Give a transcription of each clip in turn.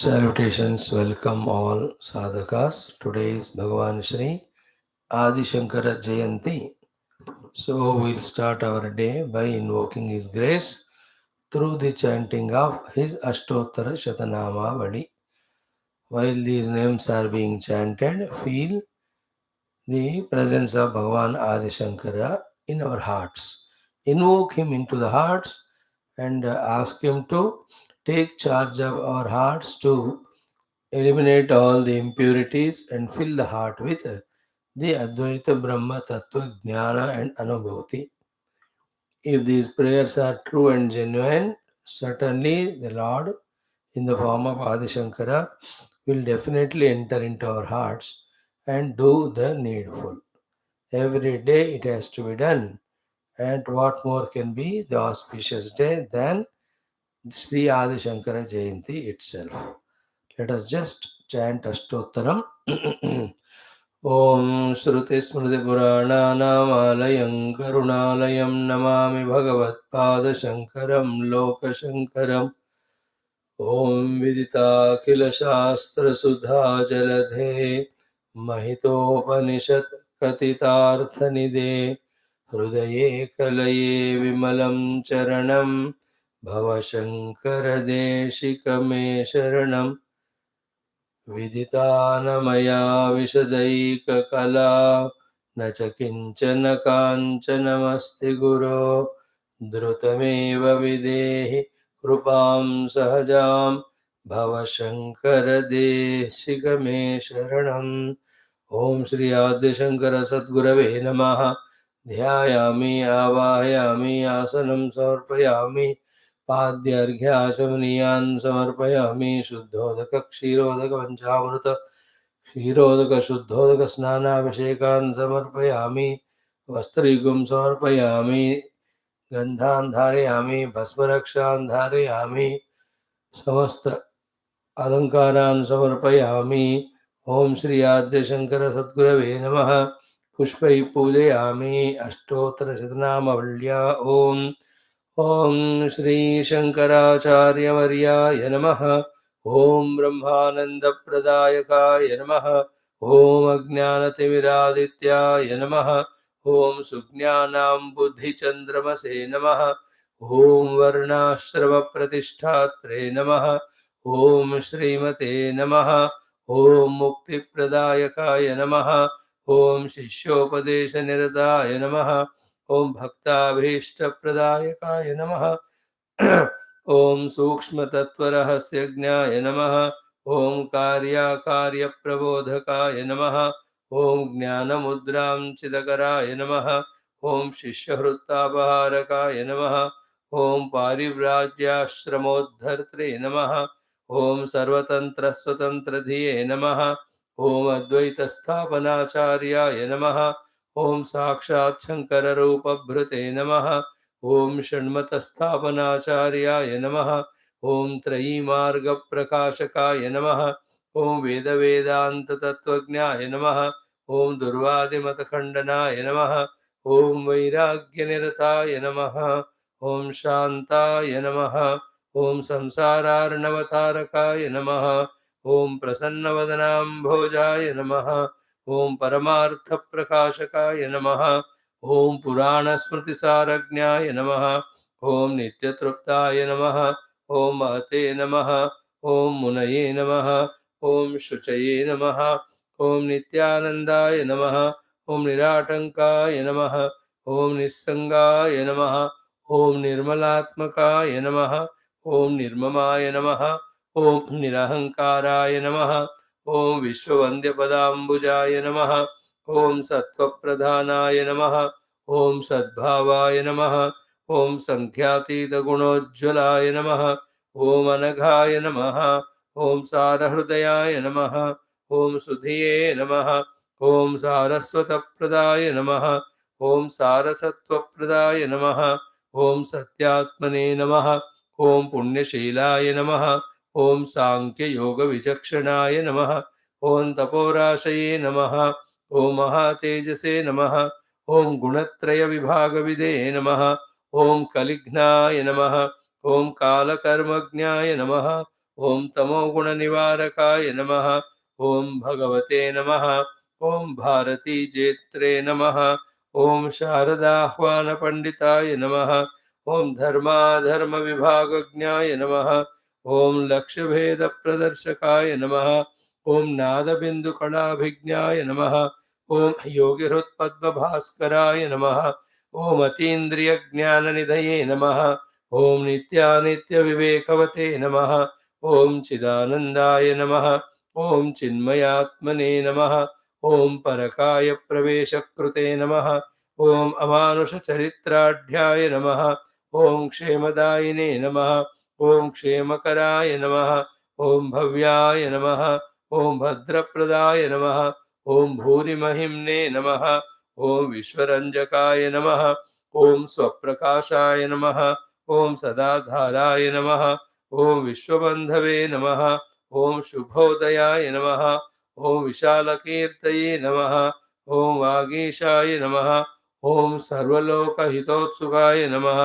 Salutations, welcome all sadhakas. Today is Bhagavan Shri Adi Shankara Jayanti. So we'll start our day by invoking His grace through the chanting of His Ashtottara Shatanama Vali. While these names are being chanted, feel the presence of Bhagavan Adi Shankara in our hearts. Invoke Him into the hearts and ask Him to take charge of our hearts to eliminate all the impurities and fill the heart with the Advaita Brahma Tattva Jnana and Anubhuti. If these prayers are true and genuine, certainly the Lord, in the form of Adi Shankara, will definitely enter into our hearts and do the needful. Every day it has to be done. And what more can be the auspicious day than Sri Adi Shankara Jayanti itself? Let us just chant Ashtottaram. ॐ श्रुतिस्मृतिपुराणानामालयं करुणालयं नमामि भगवत्पादशङ्करं लोकशङ्करम् ॐ विदिताखिलशास्त्रसुधाजलधे महितोपनिषत् कथितार्थनिधे हृदये कलये विमलं चरणं भवशङ्करदेशिकमे शरणम् विदितानमया विशदैककला न च किञ्चन काञ्चनमस्ति गुरो द्रुतमेव विदेहि कृपां सहजां भव शङ्करदेशिकमे शरणम् ॐ श्री आद्यशङ्कर सद्गुरवे नमः ध्यायामि आवाहयामि आसनं समर्पयामि पाद्यर्घ्याशमनीयान् समर्पयामि शुद्धोदक क्षीरोदक पञ्चामृत क्षीरोदक शुद्धोदक स्नानाभिषेकान् समर्पयामि वस्त्रयुगं समर्पयामि गन्धान् धारयामि भस्मरक्षान् धारयामि समस्त अलङ्कारान् समर्पयामि ॐ श्री आद्यशङ्कर सद्गुरवे नमः पुष्पैः पूजयामि अष्टोत्तरशतनामवल्या ॐ श्री शङ्कराचार्यवर्याय नमः ॐ ब्रह्मानन्दप्रदायकाय नमः ॐ अज्ञानतिमिरादित्याय नमः ॐ सुज्ञानां बुद्धिचन्द्रमसे नमः ॐ वर्णाश्रमप्रतिष्ठात्रे नमः ॐ श्रीमते नमः ॐ मुक्तिप्रदायकाय नमः ॐ शिष्योपदेशनिरताय नमः ॐ भक्ताभीष्टप्रदायकाय नमः ॐ सूक्ष्मतत्त्वरहस्यज्ञाय नमः ॐ कार्याकार्यप्रबोधकाय नमः ॐ ज्ञानमुद्रां चिदकराय नमः ॐ शिष्यहृत्तापहारकाय नमः ॐ पारिव्राज्याश्रमोद्धर्त्रे नमः ॐ सर्वतन्त्रस्वतन्त्रधिये नमः ॐ अद्वैतस्थापनाचार्याय नमः ॐ साक्षात् शङ्कररूपभृते नमः ॐ षण्मतस्थापनाचार्याय नमः ॐ त्रयीमार्गप्रकाशकाय नमः ॐ वेदवेदान्ततत्त्वज्ञाय नमः ॐ दुर्वादिमतखण्डनाय नमः ॐ वैराग्यनिरताय नमः ॐ शान्ताय नमः ॐ संसारार्णवतारकाय नमः ॐ प्रसन्नवदनाम्भोजाय नमः ॐ परमार्थप्रकाशकाय नमः ॐ पुराणस्मृतिसारज्ञाय नमः ॐ नित्यतृप्ताय नमः ॐ महते नमः ॐ मुनये नमः ॐ शुचये नमः ॐ नित्यानन्दाय नमः ॐ निराटङ्काय नमः ॐ निस्सङ्गाय नमः ॐ निर्मलात्मकाय नमः ॐ निर्ममाय नमः ॐ निरहङ्काराय नमः ॐ विश्ववन्द्यपदाम्बुजाय नमः ॐ सत्त्वप्रधानाय नमः ॐ सद्भावाय नमः ॐ सङ्ख्यातीतगुणोज्ज्वलाय नमः ॐ अनघाय नमः ॐ सारहृदयाय नमः ॐ सुधिये नमः ॐ सारस्वतप्रदाय नमः ॐ सारसत्त्वप्रदाय नमः ॐ सत्यात्मने नमः ॐ पुण्यशीलाय नमः ॐ साङ्ख्ययोगविचक्षणाय नमः ॐ तपोराशये नमः ॐ महातेजसे नमः ॐ गुणत्रयविभागविदे नमः ॐ कलिघ्नाय नमः ॐ कालकर्मज्ञाय नमः ॐ तमोगुणनिवारकाय नमः। ॐ भगवते नमः। ॐ भारतीजेत्रे नमः। ॐ शारदाह्वानपण्डिताय नमः। ॐ धर्माधर्मविभागज्ञाय नमः। ॐ लक्ष्यभेदप्रदर्शकाय नमः। ॐ नादबिन्दुकणाभिज्ञाय नमः। ॐ योगिहृत्पद्मभास्कराय नमः। ॐ अतीन्द्रियज्ञाननिधये नमः। ॐ नित्यानित्यविवेकवते नमः। ॐ चिदानन्दाय नमः। ॐ चिन्मयात्मने नमः। ॐ परकाय प्रवेशकृते नमः। ॐ अमानुषचरित्राढ्याय नमः। ॐ क्षेमदायिने नमः। ॐ क्षेमकराय नमः। ॐ भव्याय नमः। ॐ भद्रप्रदाय नमः। ॐ भूरिमहिम्ने नमः। ॐ विश्वरञ्जकाय नमः। ॐ स्वप्रकाशाय नमः। ॐ सदाधाराय नमः। ॐ विश्वबन्धवे नमः। ॐ शुभोदयाय नमः। ॐ विशालकीर्तये नमः। ॐ वागीशाय नमः। ॐ सर्वलोकहितोत्सुकाय नमः।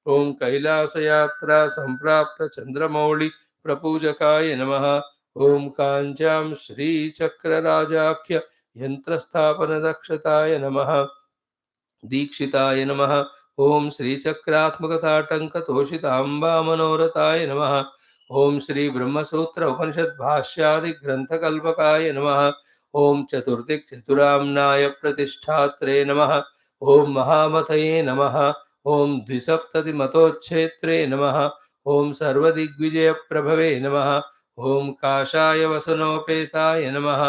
ॐ कैलासयात्रा सम्प्राप्त चन्द्रमौळि प्रपूजकाय नमः। ॐ काञ्चां श्रीचक्रराजाख्य यन्त्रस्थापनदक्षताय नमः। दीक्षिताय नमः। ॐ श्रीचक्रात्मकताटङ्कतोषिताम्बामनोरथाय नमः। ॐ श्रीब्रह्मसूत्र उपनिषद्भाष्यादिग्रन्थकल्पकाय नमः। ॐ चतुर्दिक्चतुराम्नाय प्रतिष्ठात्रे नमः। ॐ महामतये नमः। ॐ द्विसप्ततिमतोच्छेत्रे नमः। ॐ सर्वदिग्विजयप्रभवे नमः। ॐ काषाय वसनोपेताय नमः।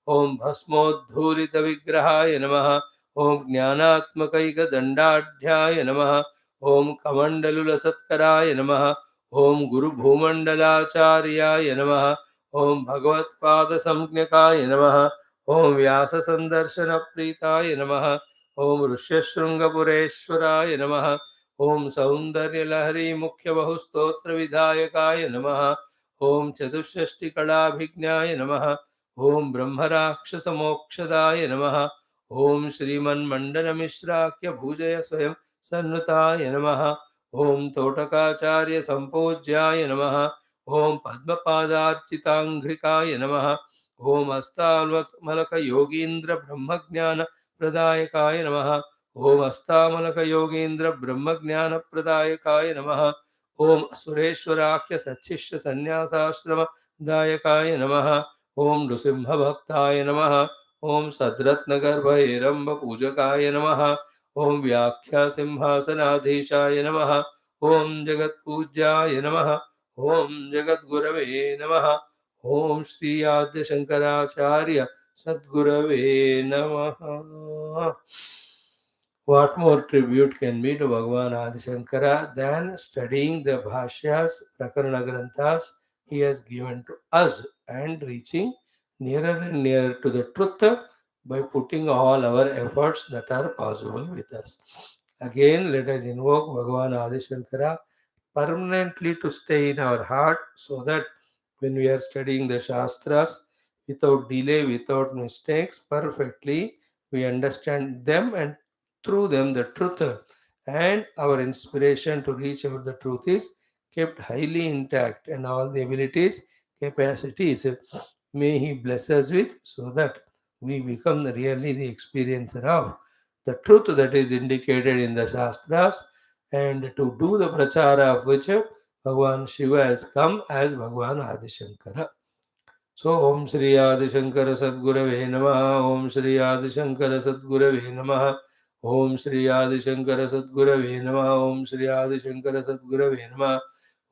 ॐ भस्मोद्धूलितविग्रहाय नमः। ॐ ज्ञानात्मकैकदण्डाढ्याय नमः। ॐ कमण्डलुलसत्कराय नमः। ॐ गुरुभूमण्डलाचार्याय नमः। ॐ भगवत्पादसंज्ञकाय नमः। ॐ व्याससन्दर्शनप्रीताय नमः। ॐ ऋष्यशृङ्गपुरेश्वराय नमः। ॐ सौन्दर्यलहरीमुख्यबहुस्तोत्रविधायकाय नमः। ॐ चतुष्षष्टिकलाभिज्ञाय नमः। ॐ ब्रह्मराक्षसमोक्षदाय नमः। ॐ श्रीमन्मण्डनमिश्राख्य भुजय स्वयं सन्नुताय नमः। ॐ तोटकाचार्यसम्पूज्याय नमः। ॐ पद्मपादार्चिताङ्घ्रिकाय नमः। ॐ अस्तामलकयोगीन्द्रब्रह्मज्ञानप्रदायकाय नमः। ॐ अस्तामलकयोगीन्द्रब्रह्मज्ञानप्रदायकाय नमः। ॐ सुरेश्वराख्यसच्छिष्यसन्न्यासाश्रमदायकाय नमः। ॐ नृसिंहभक्ताय नमः। ॐ सद्रत्नगर्भैरम्बपूजकाय नमः। ॐ व्याख्यासिंहासनाधीशाय नमः। ॐ जगत्पूज्याय नमः। ॐ जगद्गुरवे नमः। ॐ श्री आद्यशङ्कराचार्य सद्गुरवे नमः. What more tribute can be to Bhagavan Adi Shankara than studying the Bhashyas, Prakarana Granthas he has given to us and reaching nearer and nearer to the truth by putting all our efforts that are possible with us. Again, let us invoke Bhagavan Adi Shankara permanently to stay in our heart so that when we are studying the Shastras without delay, without mistakes, perfectly, we understand them and through them the truth and our inspiration to reach out the truth is kept highly intact and all the abilities, capacities may He bless us with so that we become really the experiencer of the truth that is indicated in the Shastras and to do the prachara of which Bhagavan Shiva has come as Bhagavan Adi Shankara. So Om Shri Adi Shankara Sadgurave Namaha. Om Shri Adi Shankara Sadgurave Namaha. Om Shri Adi Shankara Sadgurave Namaha. Om Shri Adi Shankara Sadgurave Namaha.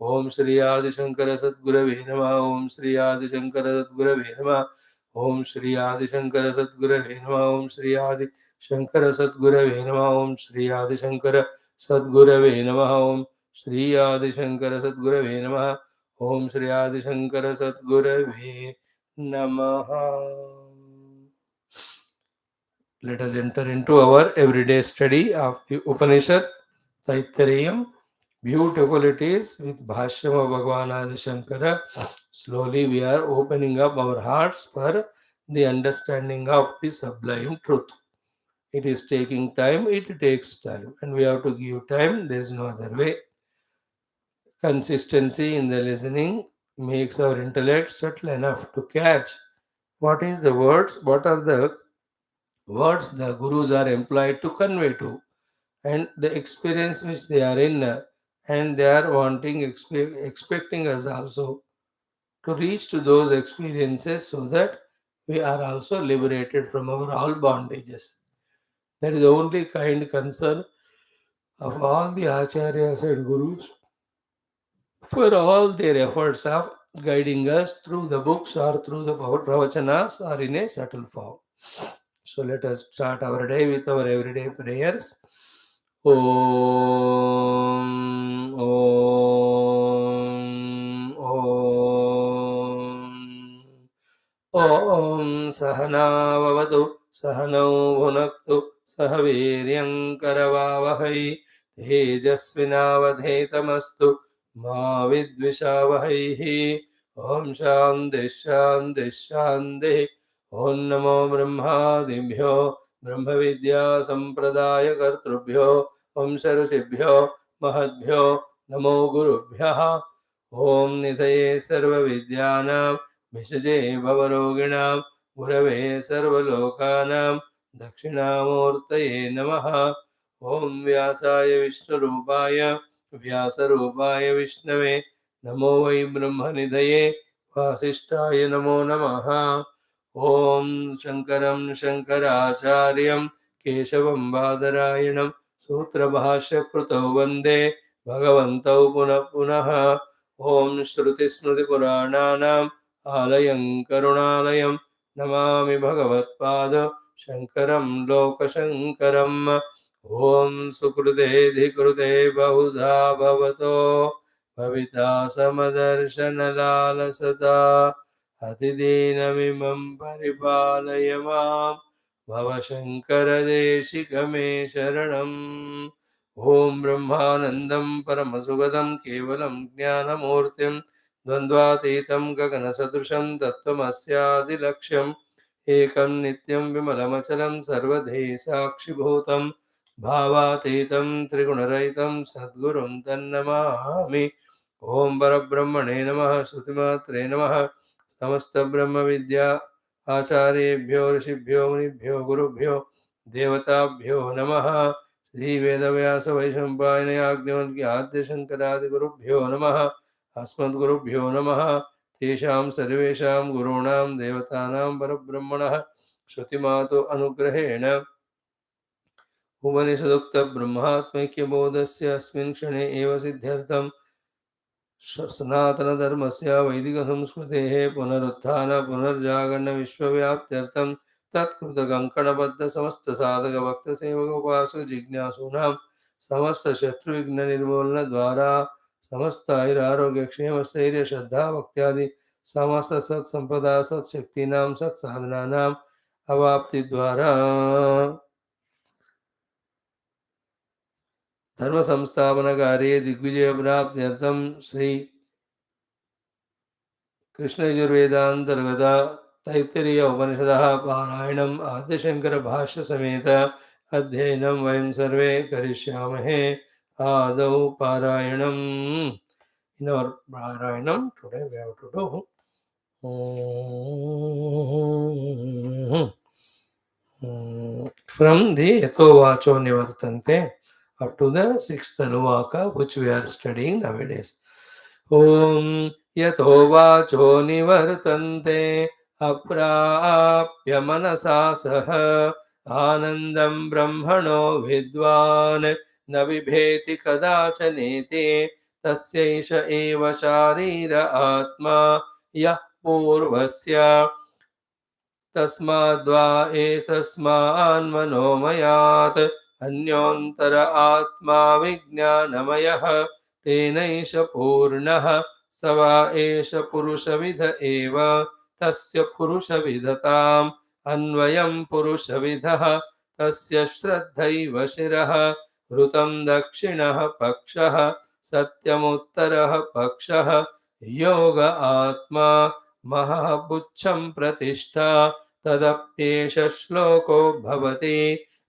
Om Shri Adi Shankara Sadgurave Namaha. Om Shri Adi Shankara Sadgurave Namaha. Om Shri Adi Shankara Sadgurave Namaha. Om Shri Adi Shankara Sadgurave Namaha. Om Shri Adi Shankara Sadgurave Namaha. Om Shri Adi Shankara Sadgurave Namaha. Om Shri Adi Shankara Sadgurave Namaha. Let us enter into our everyday study of the Upanishad, Taittiriya. Beautiful it is with Bhashyam of Bhagavan Adi Shankara. Slowly we are opening up our hearts for the understanding of the sublime truth. It is taking time, it takes time, and we have to give time. There is no other way. Consistency in the listening makes our intellect subtle enough to catch what is the words, what are the words the gurus are employed to convey to, and the experience which they are in, and they are wanting, expecting us also to reach to those experiences so that we are also liberated from our all bondages. That is the only kind concern of all the acharyas and gurus for all their efforts of guiding us through the books or through the pravachanas or in a subtle form. So let us start our day with our everyday prayers. Om, Om, Om. ॐ सहनाववतु सहनौ भुनक्तु सह वीर्यङ्करवावहै तेजस्विनावधेतमस्तु मा विद्विषावहैः ॐ शान्तिः शान्तिः शान्तिः ॐ नमो ब्रह्मादिभ्यो ब्रह्मविद्यासम्प्रदायकर्तृभ्यो वंशऋषिभ्यो महद्भ्यो नमो गुरुभ्यः ॐ निधये सर्वविद्यानां विषजे भवरोगिणां गुरवे सर्वलोकानां दक्षिणामूर्तये नमः। ॐ व्यासाय विष्णुरूपाय व्यासरूपाय विष्णवे नमो वै ब्रह्मनिधये वासिष्ठाय नमो नमः। ॐ शङ्करं शङ्कराचार्यं केशवं बादरायणं सूत्रभाष्यकृतौ वन्दे भगवन्तौ पुनः पुनः। ॐ श्रुतिस्मृतिपुराणानाम् आलयं करुणालयं नमामि भगवत्पाद शङ्करं लोकशङ्करम्। ॐ सुकृतेऽधिकृते बहुधा भवतो भविता समदर्शनलालसता अतिदीनमिमं परिपालय मां भवशङ्करदेशिकमे शरणम्। ॐ ब्रह्मानन्दं परमसुगदं केवलं ज्ञानमूर्तिं द्वन्द्वातीतं गगनसदृशं तत्त्वमस्यादिलक्ष्यम् एकं नित्यं विमलमचलं सर्वधि साक्षिभूतं भावातीतं त्रिगुणरहितं सद्गुरुं तन्नमामि। ॐ परब्रह्मणे नमः। श्रुतिमात्रे नमः। समस्तब्रह्मविद्या आचार्येभ्यो ऋषिभ्यो मुनिभ्यो गुरुभ्यो देवताभ्यो नमः। श्रीवेदव्यासवैशम्पायनयाज्ञवल्क्याद्यशङ्करादिगुरुभ्यो नमः। अस्मद्गुरुभ्यो नमः। तेषां सर्वेषां गुरूणां देवतानां परब्रह्मणः श्रुतिमातु अनुग्रहेण उपनिषदुक्तब्रह्मात्मैक्यबोधस्य अस्मिन् क्षणे एव सिद्ध्यर्थं सनातनधर्मस्य वैदिकसंस्कृतेः पुनरुत्थान पुनर्जागरण विश्वव्याप्त्यर्थं तत्कृतकङ्कणबद्धसमस्तसाधकभक्तसेवकोपासक जिज्ञासूनां समस्तशत्रुविघ्ननिर्मूलनद्वारा समस्त आयुरारोग्यक्षेमस्थैर्य श्रद्धा भक्त्यादि समस्त सत्संपदा सत्शक्तीनां सत्साधनानाम् अवाप्तिद्वारा धर्म संस्थापन कार्ये दिग्विजय प्राप्त्यर्थं श्री कृष्ण यजुर्वेदांतर्गत तैत्तिरीय उपनिषदः पारायणम् आद्यशंकर भाष्य समेत अध्ययनं वयं सर्वे करिष्यामहे। आदौ पारायणम्। In our पारायणं today we have to do from the Yato Vacho Nivartante up to the sixth Anuvaka, which we are studying nowadays. Om Yato Vacho Nivartante अप्राप्य मनसा सह आनंदं ब्रह्मणो विद्वान् न बिभेति कदाचनेति तस्यैष एव शारीर आत्मा यः पूर्वस्य तस्माद्वा एतस्मान्मनोमयात् अन्योन्तर आत्मा विज्ञानमयः तेनैष पूर्णः स वा एष पुरुषविद एव तस्य पुरुषविदताम् अन्वयं पुरुषविदः तस्य श्रद्धैव शिरः ऋतं दक्षिणः पक्षः सत्यमुत्तरः पक्षः योग आत्मा महाबुच्छं प्रतिष्ठा तदप्येष श्लोको भवति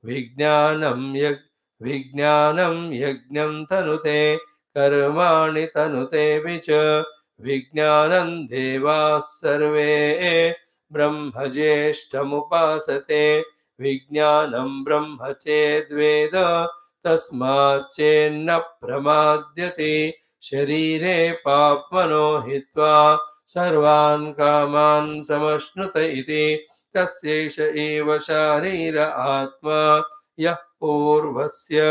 विज्ञानं यज्ञं तनुते कर्माणि तनुते विच विज्ञानं देवाः सर्वे ब्रह्मज्येष्ठमुपासते विज्ञानं ब्रह्म चेद्वेद तस्माच्चेन्न प्रमाद्यते शरीरे पाप्मनो हित्वा सर्वान् कामान् समश्नुत इति तस्यैष एव शारीर आत्मा यः पूर्वस्य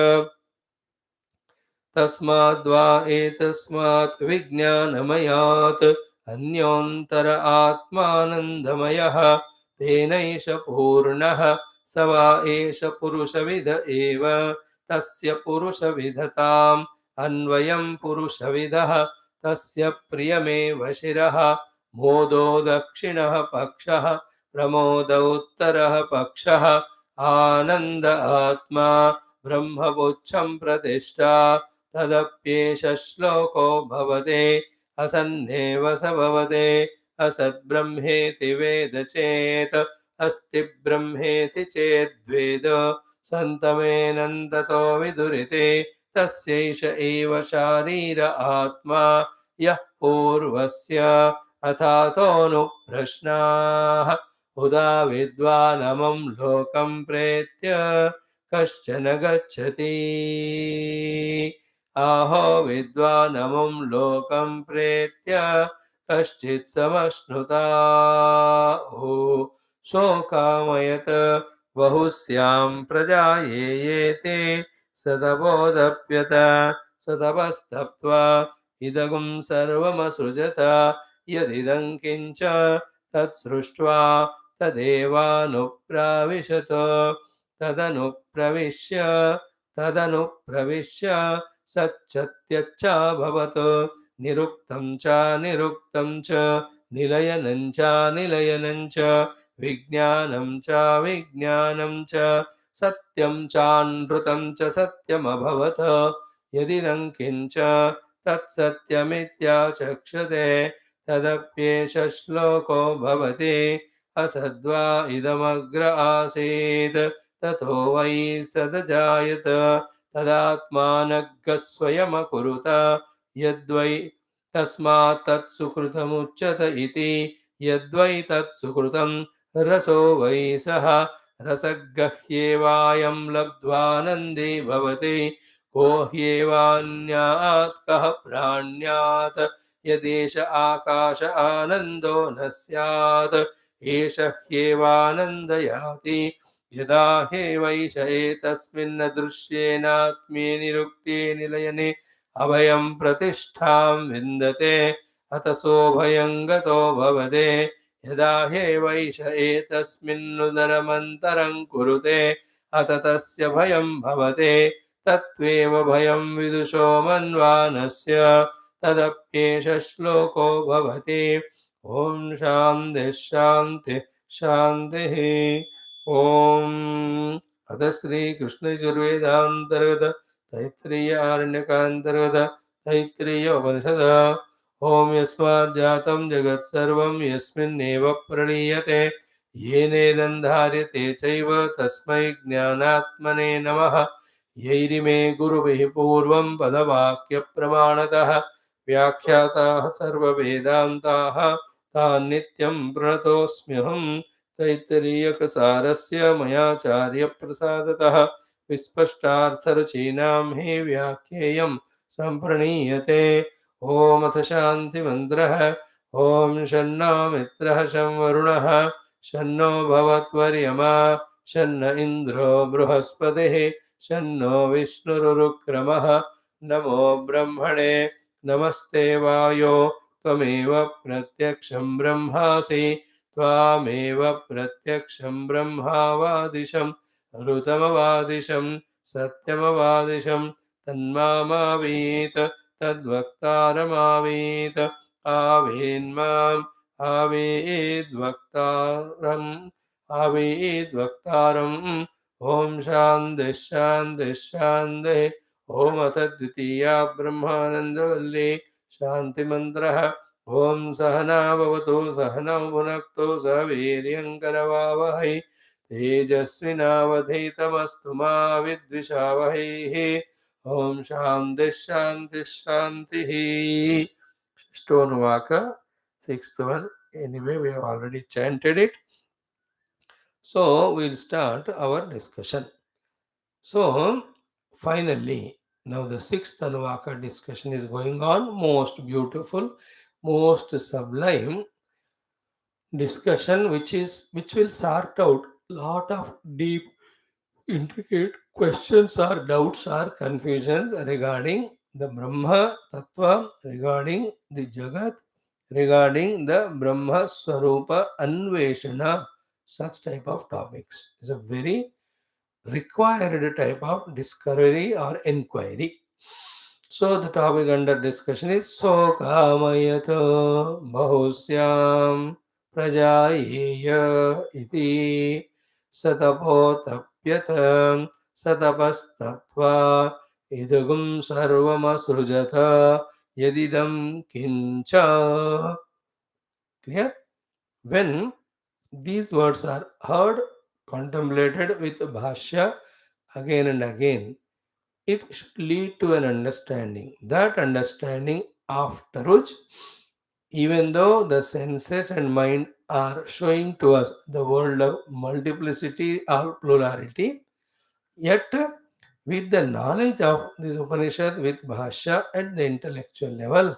तस्माद्वा एतस्मात् विज्ञानमयात् अन्योन्तर आत्मानन्दमयः तेनैष पूर्णः स वा एष पुरुषविद एव तस्य पुरुषविधताम् अन्वयं पुरुषविदः तस्य प्रियमेव शिरः मोदो दक्षिणः पक्षः प्रमोद उत्तरः पक्षः आनन्द आत्मा ब्रह्मपुच्छं प्रतिष्ठा तदप्येष श्लोको भवते असन्नेव स भवते असद्ब्रह्मेति वेद चेत् अस्ति ब्रह्मेति चेद्वेद सन्तमेनन्ततो विदुरिते तस्यैष एव शारीर आत्मा यः पूर्वस्य अथातो प्रश्नाः उदा विद्वानमं लोकं प्रेत्य कश्चन गच्छति आहो विद्वानमं लोकं प्रेत्य कश्चित् समश्नुता शोकामयत बहुस्यां प्रजायेते सतपोदप्यत सतपस्तप्त्वा इदगुं सर्वमसृजत यदिदं किञ्च तत्सृष्ट्वा तदेवानुप्राविशत तदनुप्रविश्य सच्चत्यच्चाभवत् निरुक्तं च निरुक्तं च निलयनं च निलयनं च विज्ञानं च विज्ञानं च सत्यं चानृतं च सत्यमभवत् यदिदं किञ्च तत्सत्यमित्याचक्षते तदप्येष श्लोको भवति असद्वा इदमग्र आसीत् ततो वै सदजायत तदात्मानग्गः स्वयमकुरुत यद्वै तस्मात् तत्सुकृतमुच्यत इति यद्वै तत्सुकृतं रसो वै सः रसगह्येवायं लब्ध्वानन्दी भवति को ह्येवान्यात् कः प्राण्यात् यदेष आकाश आनन्दो न स्यात् एष ह्येवानन्दयाति यदा ह्येवैष एतस्मिन् दृश्येनात्म्ये निरुक्ते निलयने अभयं प्रतिष्ठां विन्दते अत सोऽभयं गतो भवते यदा ह्येवैष एतस्मिन्नुदरमन्तरं कुरुते अत तस्य भयं भवते तत्त्वेव भयं विदुषो मन्वानस्य तदप्येष श्लोको भवति ॐ शान्तिः शान्तिः शान्तिः ॐ अथ श्रीकृष्णयजुर्वेदान्तर्गत तैत्तिरीय आरण्यकान्तर्गत तैत्तिरीय उपनिषद ॐ यस्माज्जातं जगत्सर्वं यस्मिन्नेव प्रणीयते येनेदं धार्यते चैव तस्मै ज्ञानात्मने नमः यैरिमे गुरुभिः पूर्वं पदवाक्यप्रमाणतः व्याख्याताः सर्ववेदान्ताः तान् नित्यं प्रणतोऽस्म्यहं तैत्तिरीयकसारस्य मयाचार्यप्रसादतः विस्पष्टार्थरचीनां हि व्याख्येयं सम्प्रणीयते ॐ अथ शान्तिमन्त्रः ॐ शन्नो मित्रः शं वरुणः शन्नो भवत्वर्यमा शन्न इन्द्रो बृहस्पतिः शन्नो विष्णुरुक्रमः नमो ब्रह्मणे नमस्ते वायो त्वमेव प्रत्यक्षं ब्रह्मासि त्वामेव प्रत्यक्षं ब्रह्मावादिशं ऋतमवादिशं सत्यमवादिशं तन्मामावीत तद्वक्तारमावीत आवेन्माम् आवेद्वक्तारम् ॐ शान्तिः शान्तिः शान्तिः ॐ अथ द्वितीया ब्रह्मानन्दवल्ली शान्तिमन्त्रः ॐ सहना भवतु सहनौ भुनक्तु सह वीर्यङ्करवावहै तेजस्विनावधीतमस्तु मा विद्विषावहैः ॐ शान्तिः शान्तिः शान्तिः stone waka, sixth one. Anyway, we have already chanted it. So we'll start our discussion. So finally, now the sixth Anuvaka discussion is going on. Most beautiful, most sublime discussion, which will sort out lot of deep, intricate questions or doubts or confusions regarding the Brahma Tattva, regarding the Jagat, regarding the Brahma Swarupa Anveshana, such type of topics. It's a very required type of discovery or inquiry. So the topic under discussion is Sokamayata Bahusyam Prajayeya iti Satapotapyatam Satapastatva Idagum Sarvamasrujata Yadidam Kincha. Clear? When these words are heard, contemplated with Bhashya again and again, it should lead to an understanding. That understanding, after which, even though the senses and mind are showing to us the world of multiplicity or plurality, yet with the knowledge of this Upanishad with Bhashya at the intellectual level,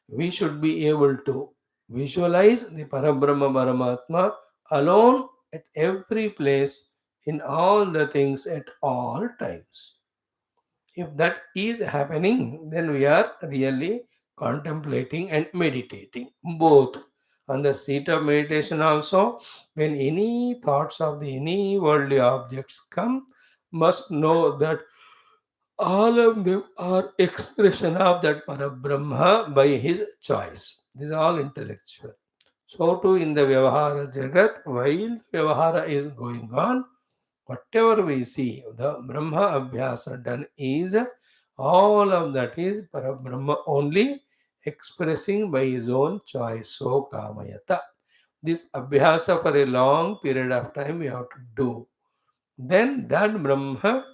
we should be able to visualize the Parabrahma Paramatma alone at every place in all the things at all times. If that is happening, then we are really contemplating and meditating both. On the seat of meditation also, when any thoughts of the any worldly objects come, must know that all of them are expression of that Parabrahma by his choice. This is all intellectual. So too in the Vyavahara Jagat, while Vyavahara is going on, whatever we see, the Brahma Abhyasa done is all of that is Parabrahma only expressing by his own choice. So Kamayata. This Abhyasa for a long period of time we have to do. Then that Brahma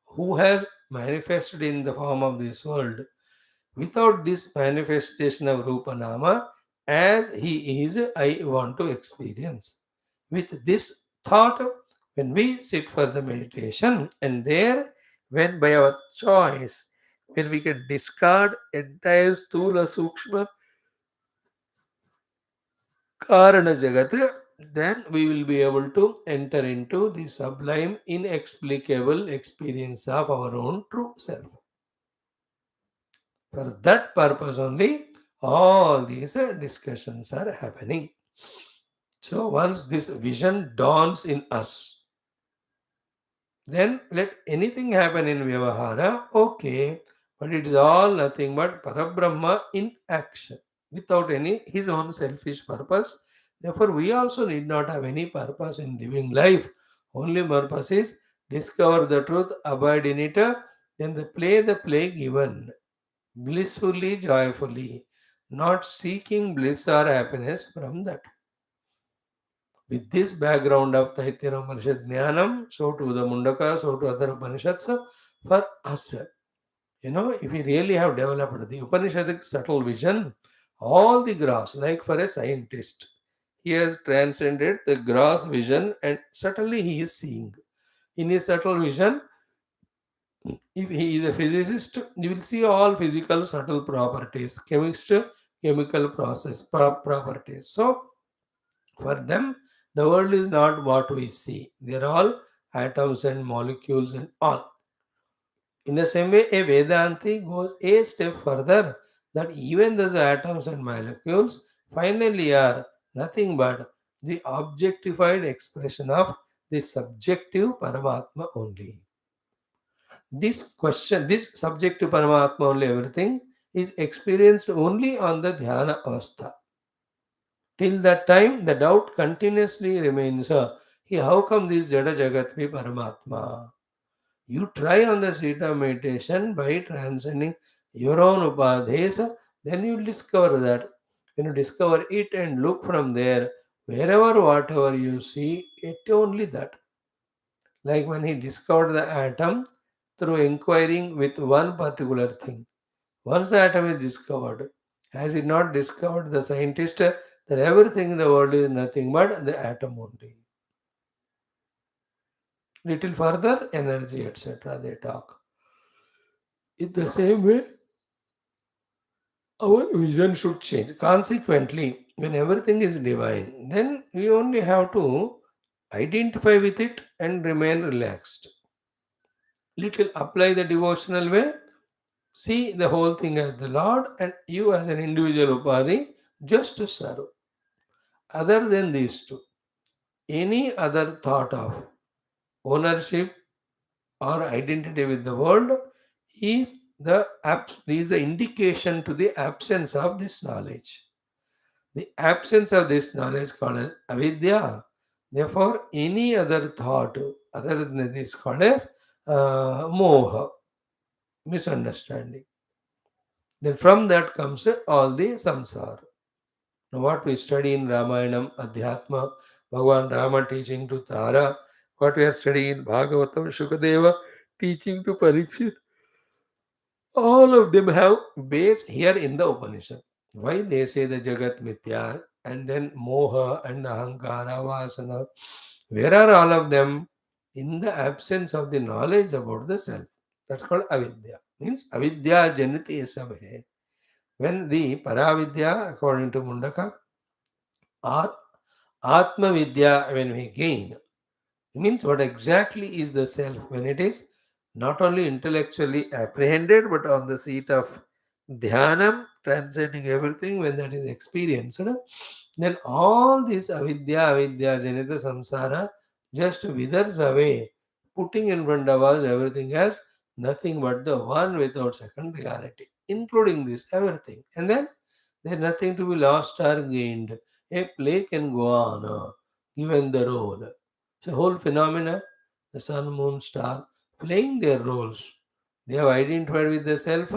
who has manifested in the form of this world without this manifestation of Rupa Nama, as he is, I want to experience. With this thought, when we sit for the meditation, and there, when by our choice, when we can discard entire Stula Sukshma Karana Jagat, then we will be able to enter into the sublime, inexplicable experience of our own true self. For that purpose only, all these discussions are happening. So once this vision dawns in us, then let anything happen in Vyavahara, okay, but it is all nothing but Parabrahma in action without any his own selfish purpose. Therefore, we also need not have any purpose in living life. Only purpose is discover the truth, abide in it, then the play given blissfully, joyfully, not seeking bliss or happiness from that. With this background of Taittiriya Upanishad Jnanam, so to the Mundaka, so to other Upanishads, for us, if we really have developed the Upanishadic subtle vision, all the gross, like for a scientist, he has transcended the gross vision and subtly he is seeing. In his subtle vision, if he is a physicist, you will see all physical subtle properties, chemical process properties. So for them, the world is not what we see. They are all atoms and molecules and all. In the same way, a Vedanti goes a step further that even those atoms and molecules finally are nothing but the objectified expression of the subjective Paramatma only. This question, this subject to Paramatma only everything, is experienced only on the Dhyana Avastha. Till that time, the doubt continuously remains. How come this Jada Jagat be Paramatma? You try on the seat of meditation by transcending your own upadhes, then you will discover that. When you discover it and look from there, wherever, whatever you see, it only that. Like when he discovered the atom through inquiring with one particular thing. Once the atom is discovered, Has it not discovered the scientist that everything in the world is nothing but the atom only? Little further, energy, etc. They talk. In the same way, our vision should change. Consequently, when everything is divine, then we only have to identify with it and remain relaxed. Little apply the devotional way, see the whole thing as the Lord and you as an individual Upadhi just to serve. Other than these two, any other thought of ownership or identity with the world is the indication to the absence of this knowledge. The absence of this knowledge called as avidya. Therefore, any other thought other than this called as moha, misunderstanding. Then from that comes all the samsara. Now, what we study in Ramayanam, Adhyatma, Bhagavan Rama teaching to Tara, what we are studying in Bhagavatam, Shukadeva teaching to Parikshit, all of them have base here in the Upanishad. Why they say the Jagat Mithya and then Moha and Ahankara, Vasana? Where are all of them? In the absence of the knowledge about the self. That's called avidya. Means avidya janiti sab hai. When the paravidya, according to Mundaka, or atma vidya, when we gain, means what exactly is the self when it is not only intellectually apprehended but on the seat of dhyanam, transcending everything, when that is experienced, then all this avidya janita samsara just withers away, putting in front of us everything as nothing but the one without second reality, including this everything. And then there is nothing to be lost or gained. A play can go on, given the role. So whole phenomena, the sun, moon, star, playing their roles. They have identified with the self.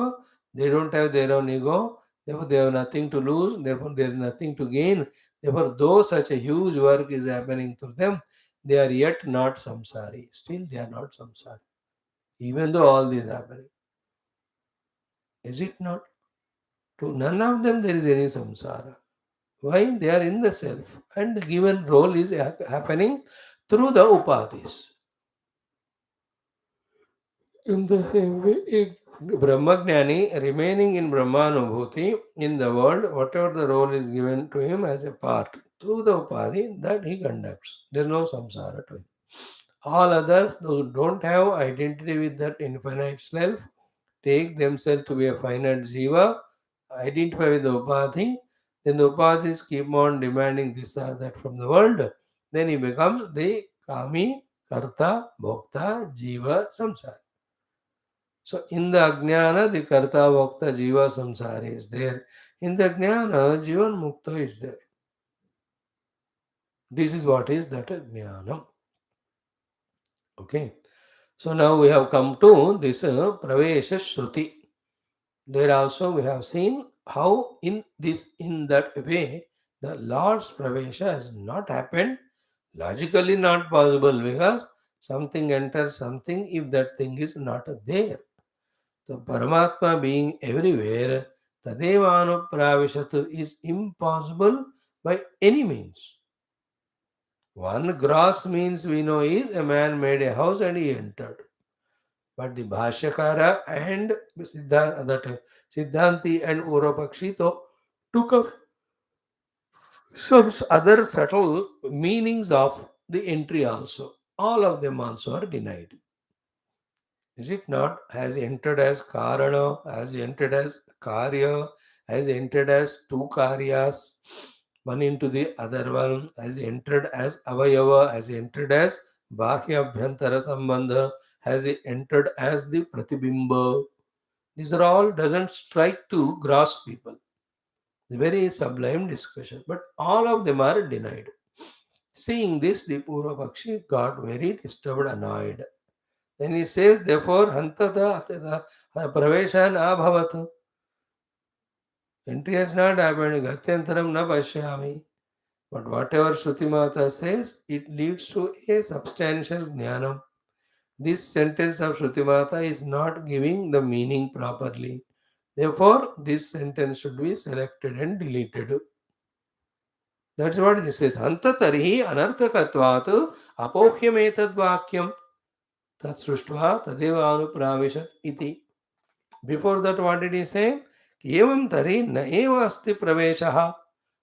They don't have their own ego. Therefore, they have nothing to lose. Therefore, there is nothing to gain. Therefore, though such a huge work is happening to them, they are yet not samsari. Still, they are not samsari. Even though all this is happening. Is it not? To none of them there is any samsara. Why? They are in the self. And the given role is happening through the upadhis. In the same way, a Brahmagnani remaining in Brahmanubhuti in the world, whatever the role is given to him as a part through the upadhi, that he conducts. There is no samsara to him. All others, those who don't have identity with that infinite self, take themselves to be a finite jiva, identify with the upadhi, then the upadhis keep on demanding this or that from the world, then he becomes the kami, karta, bhokta, jiva, samsara. So in the Ajnana, the Karta Bhokta Jiva Samsara is there. In the Jnana, Jivan Mukta is there. This is what is that Jnana. Okay. So now we have come to this Pravesha Shruti. There also we have seen how in that way the Lord's Pravesha has not happened. Logically not possible because something enters something if that thing is not there. So Paramatma being everywhere, Tadeva Anupravishatu is impossible by any means. One gross means we know is a man made a house and he entered. But the Bhashyakara and Siddhanti and Urapakshito took up some other subtle meanings of the entry also. All of them also are denied. Is it not? Has entered as Karana, has entered as Karya, has entered as two Karyas, one into the other one, has entered as Avayava, has entered as Bhakya Abhyantara Sambandha, has entered as the Pratibimba. These are all doesn't strike to gross people. Very sublime discussion, but all of them are denied. Seeing this, the Purvapakshi got very disturbed, annoyed. Then he says, therefore, Hantada Praveshan Abhavat. Entry has not happened, Gatyantaram na Pashyami. But whatever Shruti Mata says, it leads to a substantial jnanam. This sentence of Shruti Mata is not giving the meaning properly. Therefore, this sentence should be selected and deleted. That's what it says. Anta tarhi anarthakatvat apohyam vakyam tat sruštva tadeva anupravishat iti. Before that, what did he say? Evam tari na eva asti praveshaha.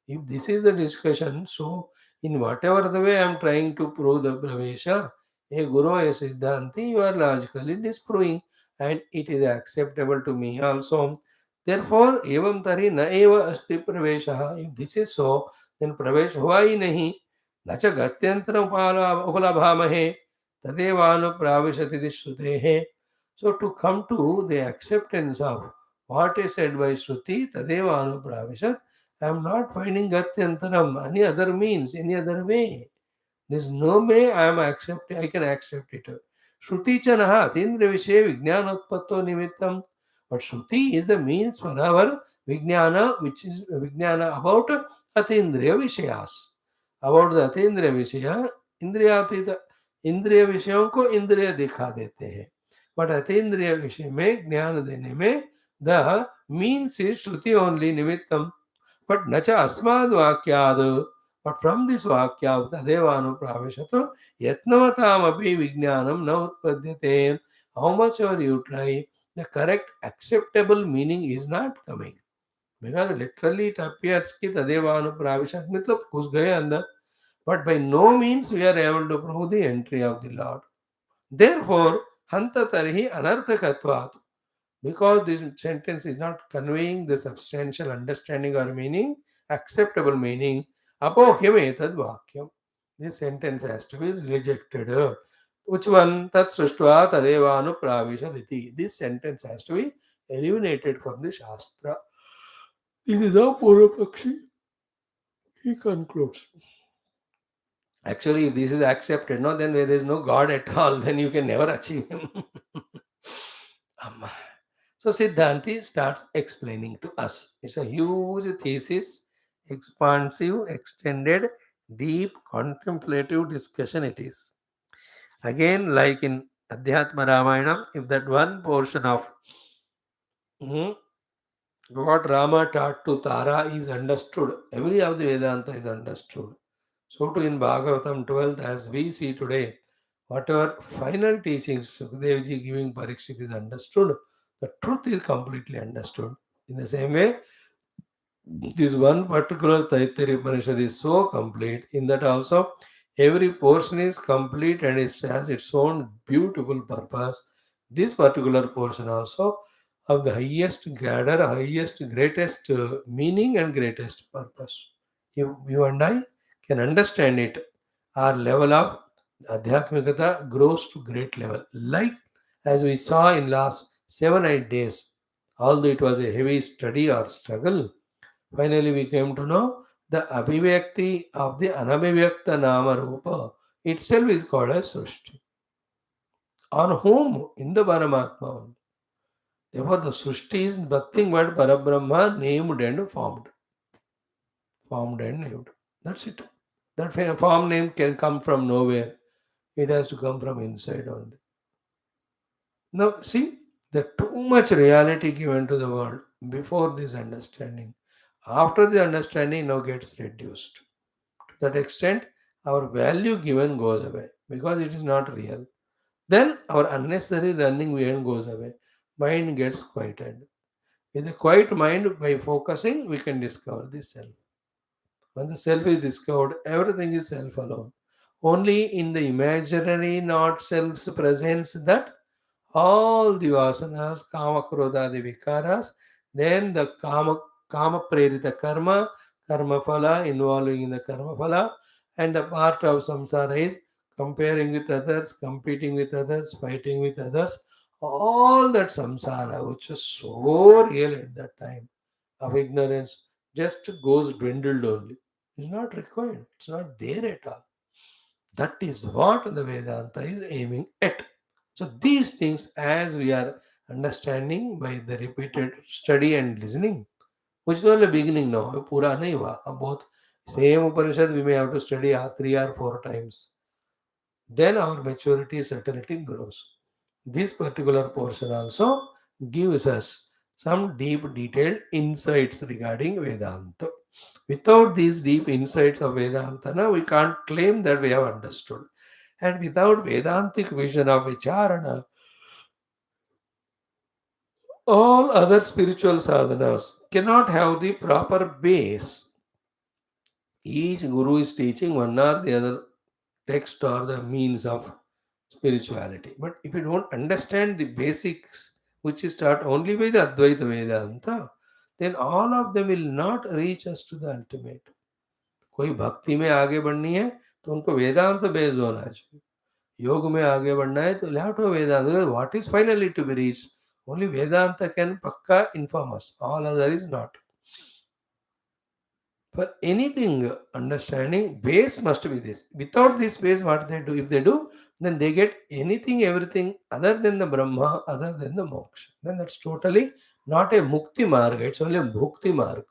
If this is the discussion, so in whatever the way I am trying to prove the pravesha, a guru, a siddhanti, you are logically disproving, and it is acceptable to me also. Therefore, evam tari na eva asti praveshaha. If this is so, then pravesh hua hi nahi. Nacha gatyantram upalabhamahe tadevanu pravishati shrutehe. So to come to the acceptance of what is said by Shruti, Tadeva Anupravishat, I am not finding Gatyantaram, any other means, any other way. There is no way I can accept it. Shruti chanaha atindra vishe vijnanotpatto nimittam. But Shruti is the means for our vijnana, which is vijnana about atindriya vishayas. About the atindriya vishaya, इंद्रियातीत इंद्रिय विषयों को इंद्रिय दिखा देते हैं. But अतीन्द्रिय विषय में ज्ञान देने में the means is shruti only निमित्तम. बट न च अस्माद् वाक्याद्, but from this vakya tadevanu yatnavatamaphi vijnanam na utpadyate. How much ever you try, the correct acceptable meaning is not coming. Because literally it appears ki tadevanu pravishat matlab घुस गए अंदर. But by no means we are able to prove the entry of the Lord. Therefore, hanta tarhi anarthakatvat. Because this sentence is not conveying the substantial understanding or meaning, acceptable meaning, apohyam etad vakyam. This sentence has to be rejected. Which one? Tat srishtva tadevanu pravishaditi. This sentence has to be eliminated from the Shastra. This is how Purvapakshi he concludes. Actually, if this is accepted, no, then there is no God at all, then you can never achieve him. So Siddhanti starts explaining to us. It's a huge thesis, expansive, extended, deep, contemplative discussion it is. Again, like in Adhyatma Ramayana, if that one portion of what Rama taught to Tara is understood, every of the Vedanta is understood. So too in Bhagavatam 12th, as we see today, whatever final teachings Sukadevji giving Parikshit is understood, the truth is completely understood. In the same way, this one particular Taittiriya Upanishad is so complete, in that also every portion is complete and it has its own beautiful purpose. This particular portion also of the highest gather, highest, greatest meaning and greatest purpose. If you and I can understand it, our level of Adhyatmikata grows to great level. Like as we saw in last 7-8 days, although it was a heavy study or struggle, finally we came to know the Abhivyakti of the Anabhivyakta Nama Rupa itself is called as Srushti. On whom? In the Paramatma. Therefore, the Srushti is nothing but Parabrahma named and formed. Formed and named. That's it. That form name can come from nowhere. It has to come from inside only. Now, see, the too much reality given to the world before this understanding. After the understanding now gets reduced. To that extent, our value given goes away because it is not real. Then our unnecessary running behind goes away. Mind gets quieted. With a quiet mind, by focusing, we can discover the self. When the self is discovered, everything is self alone. Only in the imaginary not self's presence that all the vasanas, kama, krodha, the vikaras, then the kama prerita karma phala involving in the karma phala, and the part of samsara is comparing with others, competing with others, fighting with others. All that samsara, which was so real at that time of ignorance, just goes dwindled only. It's not required. It's not there at all. That is what the Vedanta is aiming at. So these things, as we are understanding by the repeated study and listening, which is only beginning now, pura nahi hua. Both same Upanishad we may have to study 3 or 4 times. Then our maturity, certainty grows. This particular portion also gives us some deep, detailed insights regarding Vedanta. Without these deep insights of Vedanta, now we can't claim that we have understood. And without Vedantic vision of Vicharana, all other spiritual sadhanas cannot have the proper base. Each guru is teaching one or the other text or the means of spirituality. But if you don't understand the basics, which is taught only by the Advaita Vedanta, then all of them will not reach us to the ultimate. कोई भक्ति में आगे बढ़नी है तो उनको वेदांत based होना चाहिए. योग में आगे बढ़ना है तो have to Vedanta. What is finally to be reached? Only Vedanta can pakka inform us. All other is not. For anything understanding, base must be this. Without this base, what they do? If they do, then they get anything, everything other than the Brahma, other than the moksha. Then that's totally not a mukti marg, it's only a bhukti marg.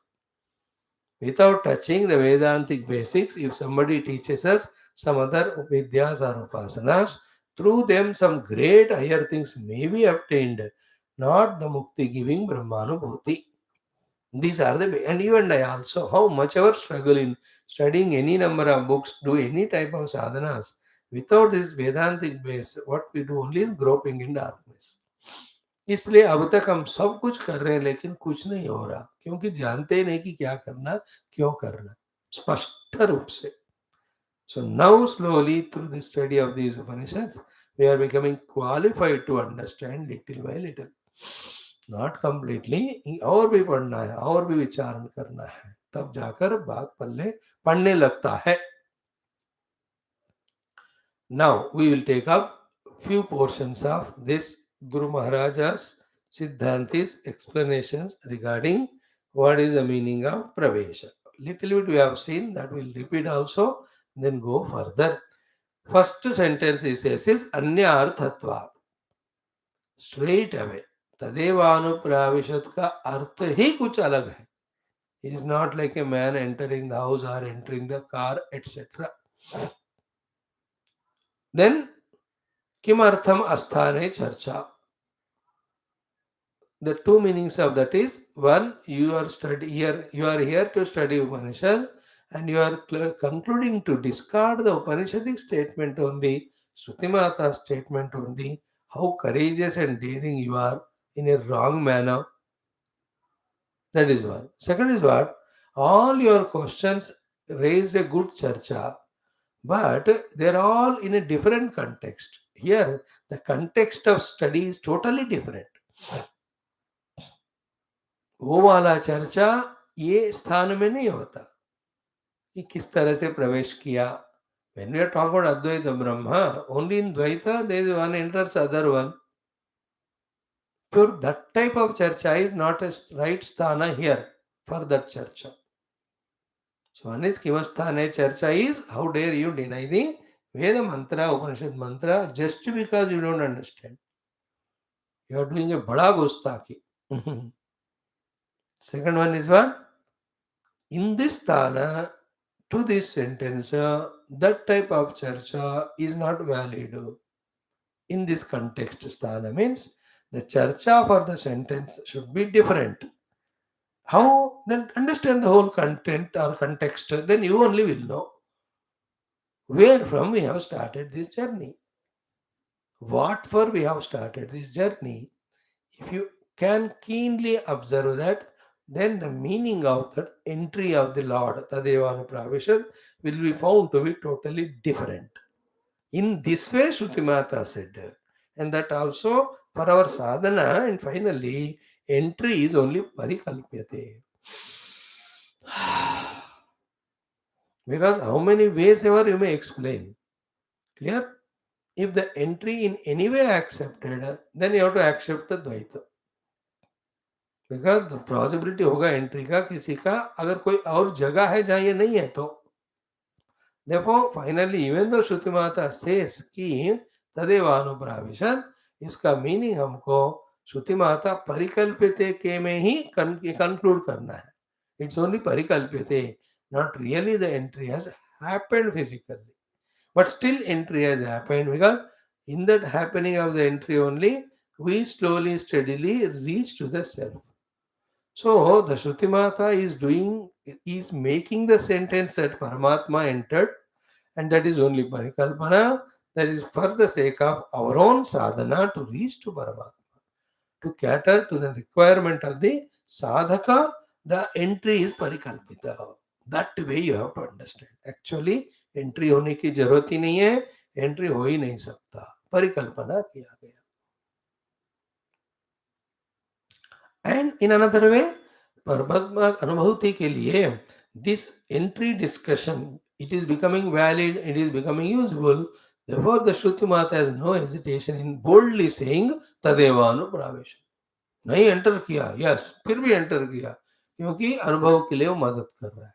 Without touching the Vedantic basics, if somebody teaches us some other vidyas or upasanas, through them some great higher things may be obtained, not the mukti giving Brahmanubhuti. These are the and you and I also, how much ever struggle in studying any number of books, do any type of sadhanas, without this Vedantic base, what we do only is groping in darkness. इसलिए अब तक हम सब कुछ कर रहे हैं लेकिन कुछ नहीं हो रहा क्योंकि जानते ही नहीं कि क्या करना क्यों करना स्पष्ट रूप से. So now slowly through the study of these Upanishads, we are becoming qualified to understand little by little. Not completely, और भी पढ़ना है और भी विचारण करना है तब जाकर बात पल्ले पढ़ने लगता है. Now we will take up few portions of this Guru Maharaja's Siddhanti's explanations regarding what is the meaning of Pravesha. Little bit we have seen that we'll repeat also, then go further. First sentence he says is Anya Arthatvat. Straight away. तदेवानुप्राविशत का अर्थ ही कुछ अलग है. It is not like a man entering the house or entering the car, etc. Then किमर्थम अस्थाने चर्चा. The two meanings of that is one, you are here to study Upanishad and you are concluding to discard the Upanishadic statement only, Shrutimata's statement only, how courageous and daring you are in a wrong manner. That is one. Second is what? All your questions raised a good charcha, but they're all in a different context. Here, the context of study is totally different. वो वाला चर्चा ये स्थान में नहीं होता कि किस तरह से प्रवेश किया. When we are talking about Advaita Brahma, only in Dvaita there is one enters other one. So that type of charcha is not a right sthana here for that charcha. So one is Kimasthane charcha is how dare you deny the Veda mantra, Upanishad mantra just because you don't understand. You are doing a bada gustaki. Second one is what? In this sthana, to this sentence, that type of charcha is not valid. In this context, sthana means the charcha for the sentence should be different. How? Then understand the whole content or context, then you only will know where from we have started this journey. What for we have started this journey. If you can keenly observe that, then the meaning of that entry of the Lord, Tadevanu Praveshad, will be found to be totally different. In this way, Shrutimata said. And that also for our sadhana, and finally, entry is only parikalpyate. Because how many ways ever you may explain. Clear? If the entry in any way accepted, then you have to accept the Dvaita. Because the possibility होगा entry का किसी का अगर कोई और जगह है जहां ये नहीं है तो देखो फाइनली इवन दो श्रुति माता सेस की तदेवानुप्राविशन इसका मीनिंग हमको श्रुति माता परिकल्पित के में ही कंक्लूड करना है. इट्स ओनली परिकल्पित, not really the entry has happened physically, but still entry has happened because in that happening of the entry only we slowly steadily reach to the self. So the Shrutimata is making the sentence that Paramatma entered, and that is only Parikalpana, that is for the sake of our own sadhana to reach to Paramatma, to cater to the requirement of the sadhaka. The entry is Parikalpita. That way you have to understand. Actually entry होने की जरूरत ही नहीं है, entry हो ही नहीं सकता, परिकल्पना किया गया. And in another way, Paramatma Anubhuti ke liye, this entry discussion, it is becoming valid, it is becoming usable. Therefore, the Shruti Mata has no hesitation in boldly saying Tadeva Anupravesh. नहीं enter किया, yes, फिर भी enter किया, क्योंकि अनुभव के लिए वो मदद कर रहा है.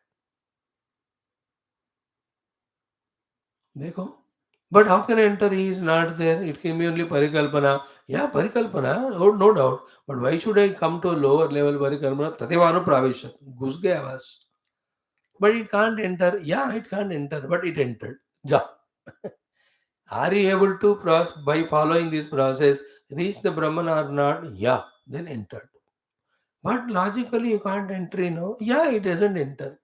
देखो, but how can I enter? He is not there. It can be only Parikalpana. Yeah, Parikalpana, no doubt. But why should I come to a lower level Parikalpana? Tatevanu Pravisha. घुस गया बस. But it can't enter. Yeah, it can't enter, but it entered. Ja. Are you able to by following this process reach the Brahman or not? Yeah, then entered. But logically you can't enter, no? Yeah, it doesn't enter.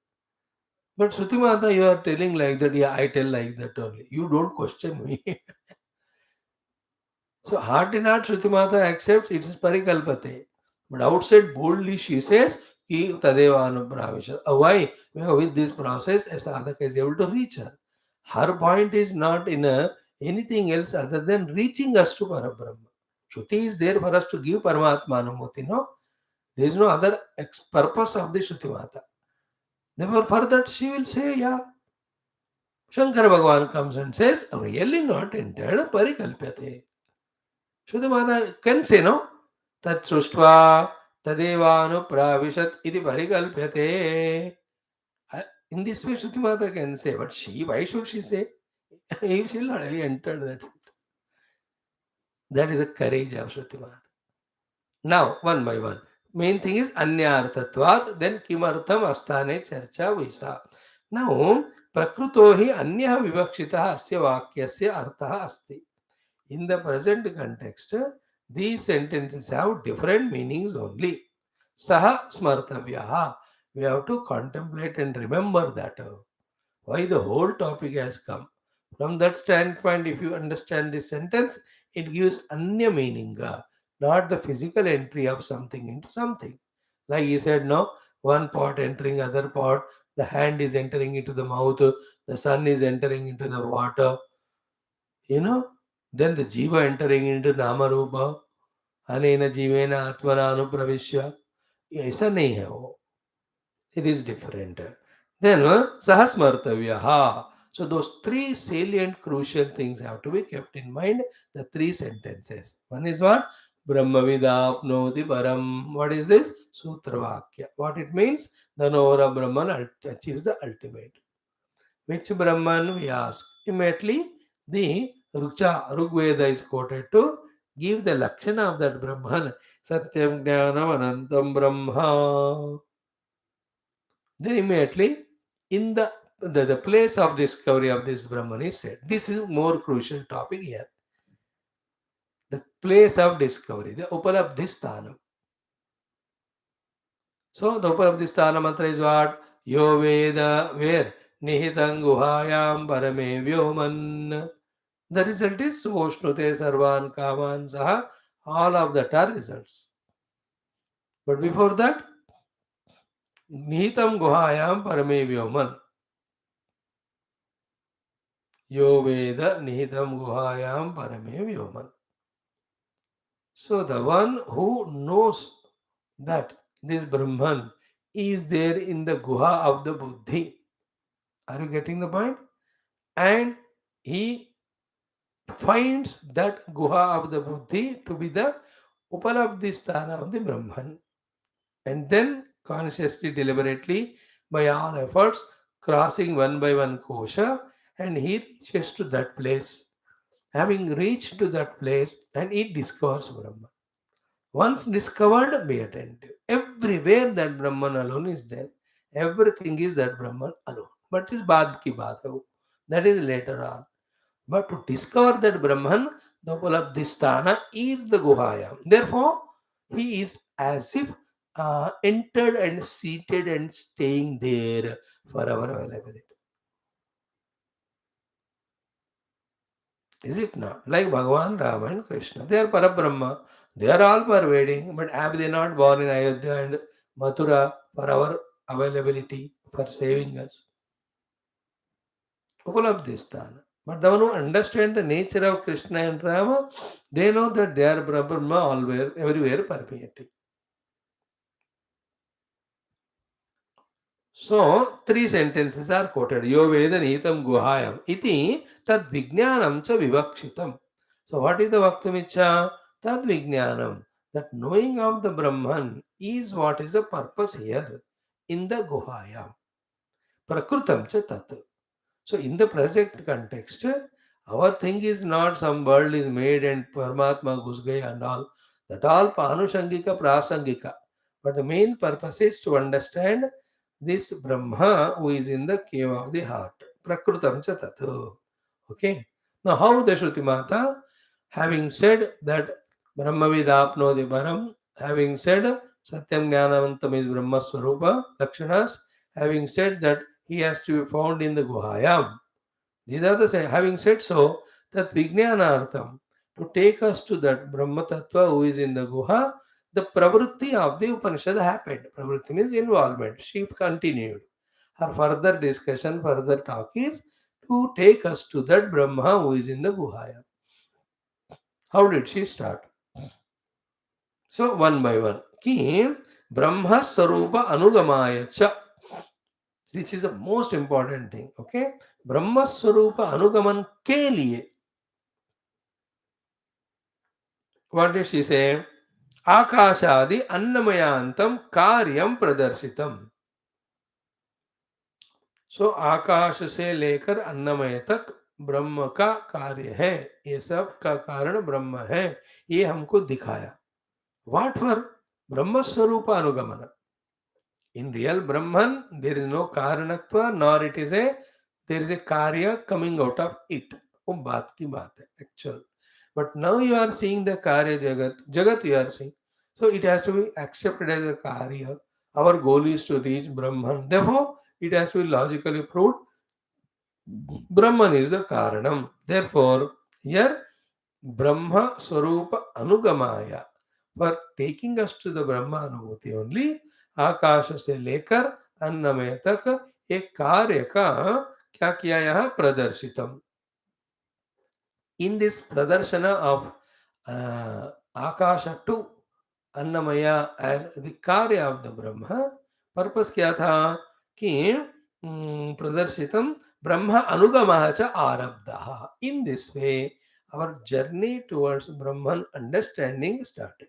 But Shrutimata, you are telling like that. Yeah, I tell like that only. You don't question me. So heart in heart, Shrutimata accepts it is Parikalpate. But outside boldly she says, Ki Tadeva Anupravisha. Why? Because with this process, a sadhaka is able to reach her. Her point is not in anything else other than reaching us to Parabrahma. Shruti is there for us to give Paramatma Anumati. No? There is no other purpose of the Shrutimata. Therefore, for that she will say, yeah. Shankara Bhagavan comes and says, really not entered, Parikalpate. Shrutimata can say, no? Tat sushtva tadevanu pravishat iti parikalpyate. In this way, Shrutimata can say, but she, why should she say? He shall not have entered that. That is the courage of Shrutimata. Now, one by one. Main thing is anyarthatvat, then kimartham asthane charcha visa. Now, prakruto hi anyah vivakshitah asya vakyasya artha asti. In the present context, these sentences have different meanings only. Saha smartavyaha. We have to contemplate and remember that why the whole topic has come. From that standpoint, if you understand this sentence, it gives anya meaning, not the physical entry of something into something. Like he said, no, one pot entering other pot, the hand is entering into the mouth, the sun is entering into the water, you know, then the jiva entering into namarupa, अनेन जीवेन आत्मना अनुप्रविश्य, ऐसा नहीं है वो. It is different. Then sahasmartavyaha. So those three salient crucial things have to be kept in mind. The three sentences. One is what? Brahmavidapnoti param. What is this? Sutravakya. What it means? The knower of Brahman achieves the ultimate. Which Brahman, we ask? Immediately, the Rigveda is quoted to give the lakshana of that Brahman. Satyam Jnanam Anantam Brahma. Then immediately, in the place of discovery of this Brahman is said. This is more crucial topic here. The place of discovery, the Upalabdhisthanam. So the Upalabdhisthana mantra is what? Yo Veda, where? Nihitam guhayam parame vyoman. The result is Soshnute Sarvan Kaman Saha. All of that are results. But before that, Nihitam guhayam parame vyoman. Yo Veda Nihitam guhayam parame vyoman. So the one who knows that this Brahman is there in the guha of the buddhi. Are you getting the point? And he finds that guha of the buddhi to be the upalabdhi sthana of the Brahman. And then consciously, deliberately, by all efforts, crossing one by one kosha, and he reaches to that place. Having reached to that place, and he discovers Brahman. Once discovered, be attentive. Everywhere that Brahman alone is there. Everything is that Brahman alone. But is baad ki baat hai wo. That is later on. But to discover that Brahman, the Upalabdhisthana is the Guhayam. Therefore, he is as if entered and seated and staying there for our availability. Is it not? Like Bhagavan Rama and Krishna. They are Parabrahma. They are all pervading. But have they not born in Ayodhya and Mathura for our availability, for saving us? Upalabdhisthana. But the one who understand the nature of Krishna and Rama, they know that they are Brahma alwhere, everywhere permeating. So, three sentences are quoted. Yo Vedanitam Guhayam iti tad vijnanam cha vivakshitam. So, what is the Vaktamicha? Tad vijnanam. That knowing of the Brahman is what is the purpose here in the Guhayam. Prakrutam cha tat. So, in the present context, our thing is not some world is made and Paramatma Gusgaya and all. That all Panushangika Prasangika. But the main purpose is to understand this Brahma who is in the cave of the heart. Prakrutam cha tatu. Okay. Now, how the Shruti Mata, having said that Brahmavidapno the Param, having said Satyam Jnanavantam is Brahma Swarupa, Lakshanas, having said that he has to be found in the Guhayam. These are the same. Having said so, that Vijnanartham, to take us to that Brahma Tattva who is in the Guha, the pravrutti of the Upanishad happened. Pravrutti means involvement. She continued. Her further discussion, further talk is to take us to that Brahma who is in the Guhaya. How did she start? So, one by one. Ki Brahma Sarupa Anugamaya Cha. This is the most important thing. Okay? Brahma Sarupa Anugaman ke liye. What did she say? Akashadi Annamayantam Karyam Pradarsitam. So आकाश से लेकर अन्नमय तक ब्रह्म का कार्य है, ये सब का कारण ब्रह्म है, ये हमको दिखाया. What for? ब्रह्म स्वरूप अनुगमन. In real Brahman, there is no karanatva, nor it is a there is a karya coming out of it. वो बात की बात है actual. But now you are seeing the karya jagat. Jagat you are seeing. So it has to be accepted as a karya. Our goal is to reach Brahman. Therefore, it has to be logically proved. Brahman is the karanam. Therefore, here Brahma Swarupa Anugamaya. For taking us to the Brahma Anubhuti only, आकाश से लेकर अन्नमय तक एक कार्य का क्या किया यहाँ प्रदर्शितम. In this pradarshana of Akasha to Annamaya as the Karya of the Brahma, purpose क्या था कि प्रदर्शितम Brahma Anugamaha cha Arabdaha. In this way, our journey towards Brahman understanding started.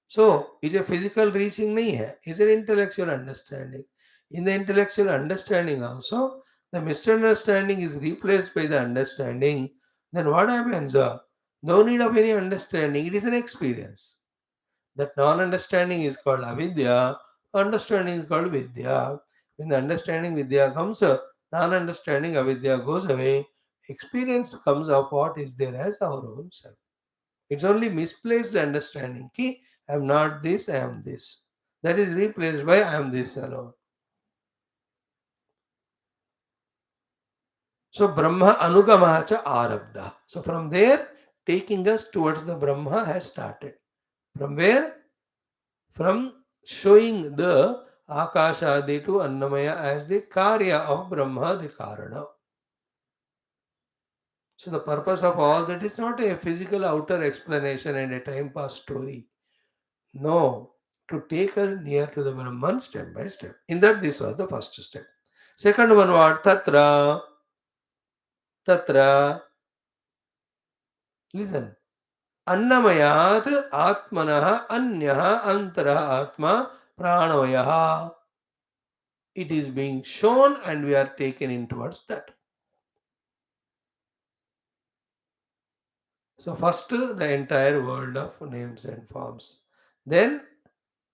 So, it's a physical reaching nahi hai. It's an intellectual understanding. In the intellectual understanding also, the misunderstanding is replaced by the understanding. Then what happens? No need of any understanding. It is an experience. That non-understanding is called avidya. Understanding is called vidya. When the understanding vidya comes, non-understanding avidya goes away. Experience comes of what is there as our own self. It's only misplaced understanding. Ki, I am not this, I am this. That is replaced by I am this alone. So Brahma Anugamaha cha Arabdha. So from there, taking us towards the Brahma has started. From where? From showing the Akashadi to Annamaya as the Karya of Brahma, the Karana. So the purpose of all that is not a physical outer explanation and a time pass story. No, to take us near to the Brahman step by step. In that, this was the first step. Second one, what? Tatra. Tatra. Listen. Annamayat atmanah anyah antara atma pranavayah. It is being shown and we are taken in towards that. So first the entire world of names and forms. Then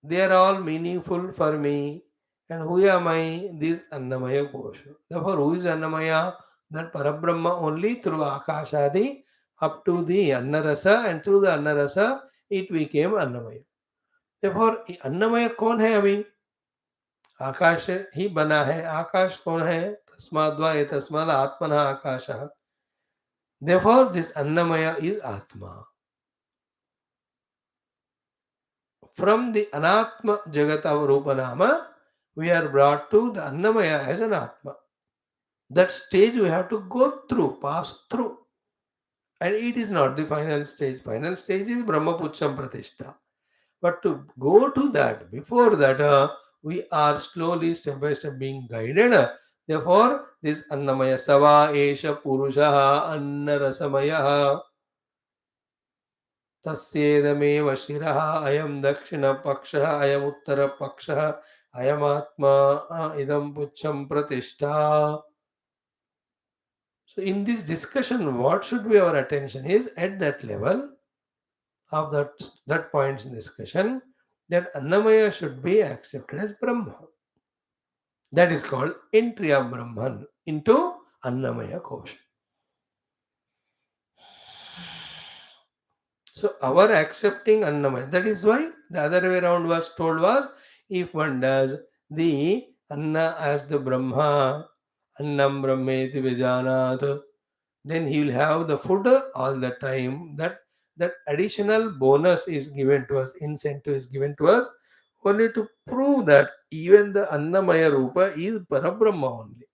they are all meaningful for me. And who am I? This Annamaya Kosha. Therefore, who is Annamaya? That Parabrahma only through Akashadi up to the Annarasa, and through the Annarasa it became Annamaya. Therefore अन्नमय कौन है अभी? आकाश ही बना है। आकाश कौन है? तस्माद्वा एतस्माद् आत्मनः आकाशः। Therefore this annamaya is atma. From the anatma jagata rupanama, we are brought to the annamaya as an atma. That stage we have to go through, pass through. And it is not the final stage. Final stage is Brahmapucham Pratishtha. But to go to that, before that, we are slowly, step by step, being guided. Therefore, this Annamaya Sava Esha Purusha Annarasamaya Tasyedamev Shiraha Ayam Dakshina Paksha Ayam Uttara Paksha Ayamatma Idam Pucham Pratishtha. So, in this discussion, what should be our attention is at that level of that points in discussion that Annamaya should be accepted as Brahma. That is called entry of Brahman into Annamaya Kosha. So our accepting Annamaya, that is why the other way around was told was, if one does the Anna as the Brahma, Annam Brahmeti Vijanat, then he will have the food all the time. That additional bonus is given to us, incentive is given to us only to prove that even the Annamaya Rupa is Parabrahma only.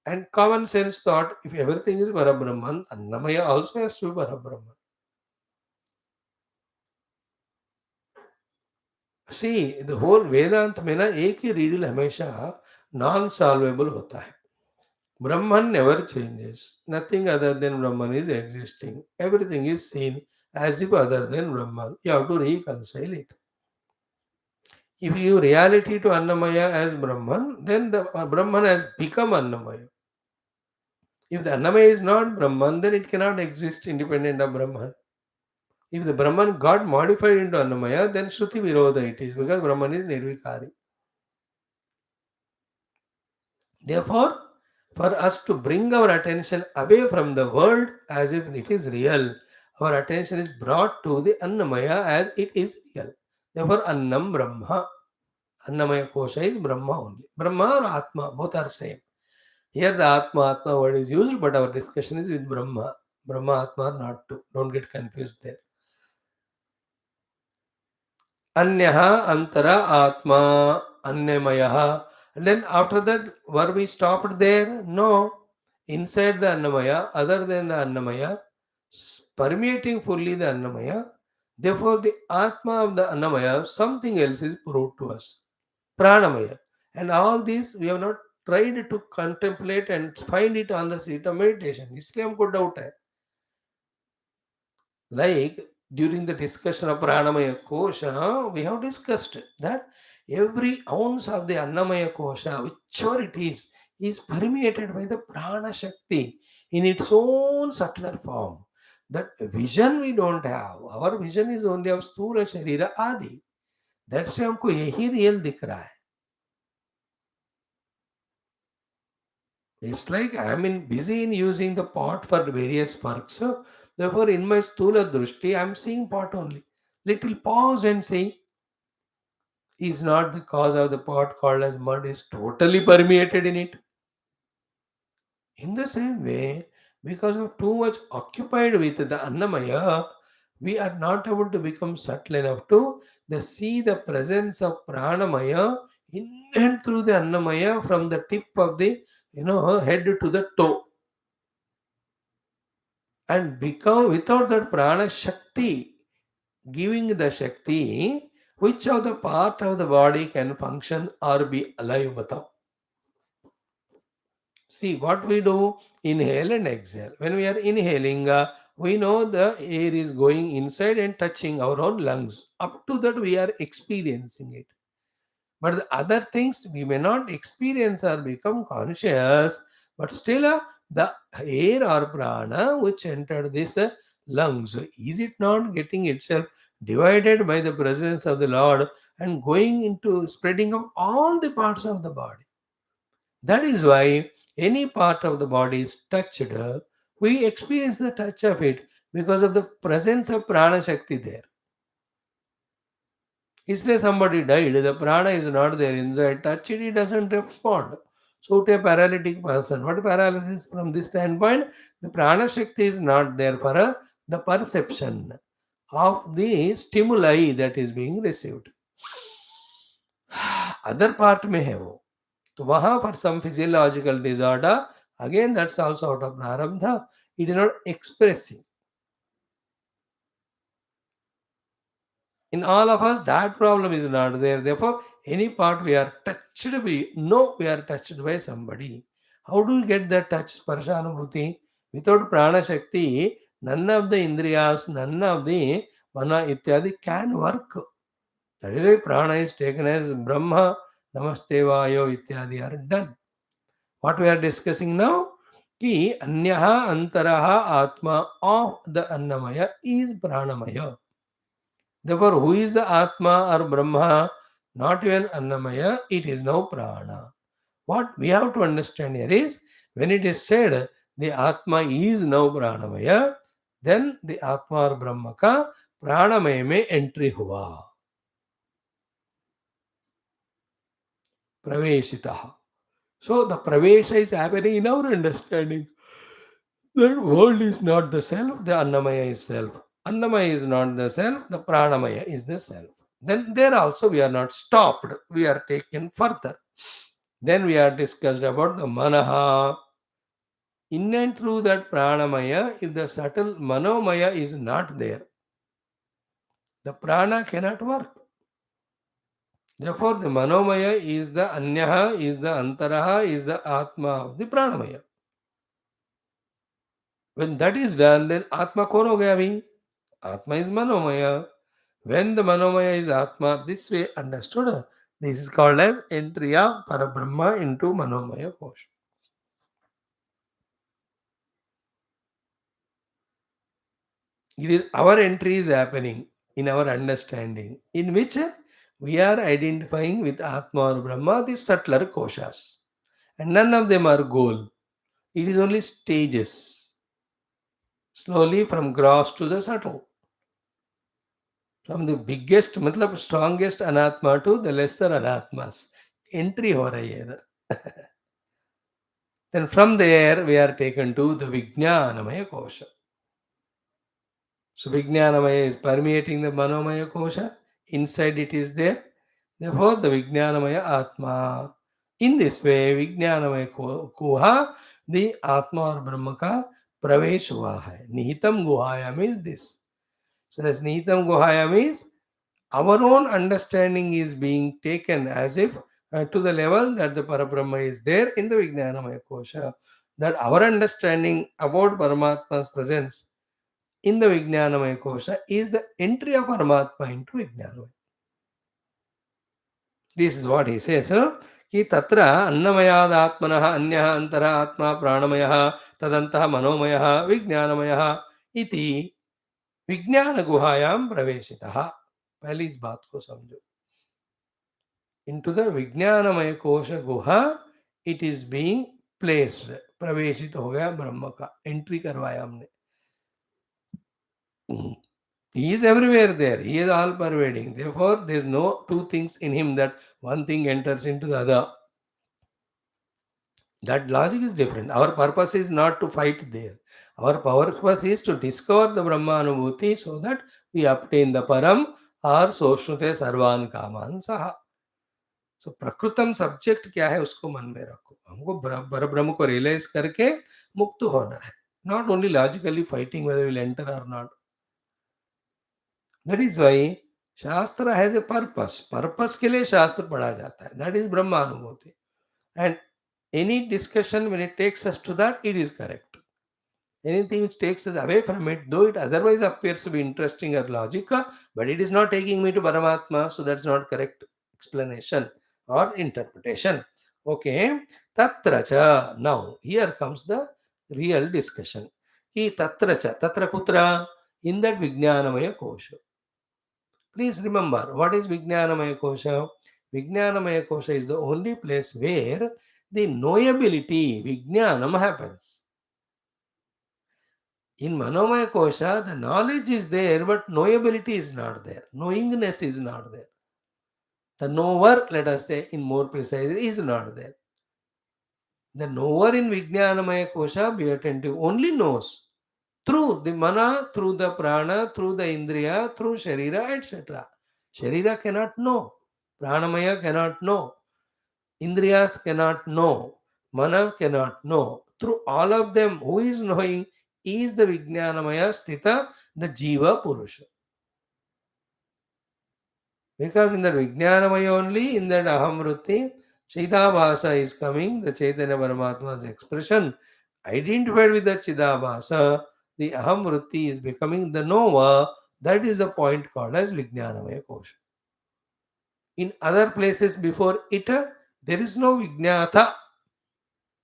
And common sense thought, if everything is Parabrahman, Annamaya also has to be Parabrahman. See, the whole वेदांत में ना एक ही रीडल हमेशा non solvable होता है. Brahman never changes. Nothing other than Brahman is existing. Everything is seen as if other than Brahman. You have to reconcile it. If you reality to Annamaya as Brahman, then the Brahman has become Annamaya. If the Annamaya is not Brahman, then it cannot exist independent of Brahman. If the Brahman got modified into Annamaya, then Shruti Virodha it is, because Brahman is Nirvikari. Therefore, for us to bring our attention away from the world as if it is real, our attention is brought to the Annamaya as it is real. Therefore, Annam Brahma. Annamaya Kosha is Brahma only. Brahma or Atma, both are same. Here the Atma word is used, but our discussion is with Brahma. Brahma, Atma are not two. Don't get confused there. Anyaha Antara Atma Annamayaha. And then after that, were we stopped there? No. Inside the Annamaya, other than the Annamaya, permeating fully the Annamaya. Therefore, the Atma of the Annamaya, something else is proved to us. Pranamaya. And all this we have not tried to contemplate and find it on the seat of meditation. इसलिए हमको doubt है. Like during the discussion of Pranamaya Kosha, we have discussed that every ounce of the Annamaya Kosha, whichever it is permeated by the Prana Shakti in its own subtler form. That vision we don't have. Our vision is only of Sthula Sharira Adi. That's why हमको यही real दिख रहा है. It's like I am busy in using the pot for various works. So therefore, in my Stula Drushti, I am seeing pot only. Little pause and see. Is not the cause of the pot called as mud is totally permeated in it. In the same way, because of too much occupied with the Annamaya, we are not able to become subtle enough to see the presence of Pranamaya in and through the Annamaya from the tip of the head to the toe. And become without that prana shakti, giving the shakti, which of the part of the body can function or be alive without? See what we do, inhale and exhale. When we are inhaling, we know the air is going inside and touching our own lungs. Up to that, we are experiencing it. But the other things we may not experience or become conscious, but still the air or prana which entered this lungs, is it not getting itself divided by the presence of the Lord and going into spreading of all the parts of the body? That is why any part of the body is touched, we experience the touch of it because of the presence of prana shakti there. Yesterday somebody died, the prana is not there inside, touch it, it doesn't respond. So to a paralytic person, what paralysis from this standpoint? The prana shakti is not there for the perception of the stimuli that is being received. Other part may have. So waha for some physiological disorder, again that's also out of prarabdha, it is not expressing. In all of us, that problem is not there. Therefore, any part we are touched, we know we are touched by somebody. How do we get that touch, Sparshanubhuti? Without prana shakti, none of the indriyas, none of the mana ityadi can work. That is why prana is taken as Brahma, Namaste Vayo ityadi are done. What we are discussing now? Ki anyaha antaraha atma of the annamaya is pranamaya. Therefore, who is the Atma or Brahma? Not even Annamaya, it is now Prana. What we have to understand here is when it is said the Atma is now Pranamaya, then the Atma or Brahma ka Pranamaya mein entry hua. Praveshitaha. So the Pravesha is happening in our understanding. The world is not the self, the Annamaya is self. Annamaya is not the self, the Pranamaya is the self. Then there also we are not stopped, we are taken further. Then we are discussed about the Manaha. In and through that Pranamaya, if the subtle Manomaya is not there, the Prana cannot work. Therefore, the Manomaya is the Anyaha, is the Antaraha, is the Atma of the Pranamaya. When that is done, then Atma kon ho gaya abhi? Atma is Manomaya. When the Manomaya is Atma, this way understood, this is called as entry of Parabrahma into Manomaya Kosha. It is our entry is happening in our understanding, in which we are identifying with Atma or Brahma, the subtler koshas. And none of them are goal. It is only stages. Slowly from gross to the subtle. From the biggest, matlab strongest anatma to the lesser anatmas. Entry ho rahi hai idhar. Then from there we are taken to the Vijnanamaya Kosha. So Vijnanamaya is permeating the Manomaya Kosha. Inside it is there. Therefore the Vijnanamaya Atma. In this way Vijnanamaya Kuha, the Atma or Brahma ka pravesh hua hai. Nihitam Guhaya means this. So this Nihitam Guhaya means our own understanding is being taken as if to the level that the Parabrahma is there in the Vijnanamaya Kosha. That our understanding about Paramatma's presence in the Vijnanamaya Kosha is the entry of Paramatma into Vijnanamaya. This is what he says. Ki tatra annamayad atmanah anyah antara atma pranamayah tadantah manomayah vijnanamayah iti विज्ञान गुहायाम प्रवेशितः. पहली इस बात को समझो. Into the विज्ञानमय कोश गुहा it is being placed. प्रवेशित हो गया ब्रह्म का. एंट्री करवाया हमने. He is everywhere there. He is all pervading. Therefore, there is no two things in him that one thing enters into the other. That logic is different. Our purpose is not to fight there. Our purpose is to discover the Brahma Anubhuti so that we obtain the Param or Soshnute Sarvan Kaman Saha. So प्रकृतम subject क्या है उसको मन में रखो. हमको ब्रह्म को realise करके मुक्त होना है. Not only logically fighting whether we'll enter or not. That is why शास्त्र has a purpose. Purpose के लिए शास्त्र पढ़ा जाता है. That is ब्रह्म अनुभूति. And any discussion when it takes us to that, it is correct. Anything which takes us away from it, though it otherwise appears to be interesting or logical, but it is not taking me to Paramatma, so that's not correct explanation or interpretation. Okay, tatracha. Now, here comes the real discussion. Ki tatracha, tatra kutra, in that Vijnanamaya Kosha. Please remember, what is Vijnanamaya Kosha? Vijnanamaya Kosha is the only place where the knowability, Vijnanam, happens. In Manomaya Kosha, the knowledge is there, but knowability is not there. Knowingness is not there. The knower, let us say in more precisely, is not there. The knower in Vijnanamaya Kosha, be attentive, only knows through the mana, through the prana, through the indriya, through sharira, etc. Sharira cannot know, pranamaya cannot know, indriyas cannot know, mana cannot know. Through all of them, who is knowing is the Vijnanamaya Sthita, the Jiva Purusha. Because in that Vijnanamaya only, in that Ahamvritti, Chidabhasa is coming, the Chaitanya Paramatma's expression, identified with the Chidabhasa, the Ahamvritti is becoming the Nova, that is the point called as Vijnanamaya Kosha. In other places before it, there is no Vijnata.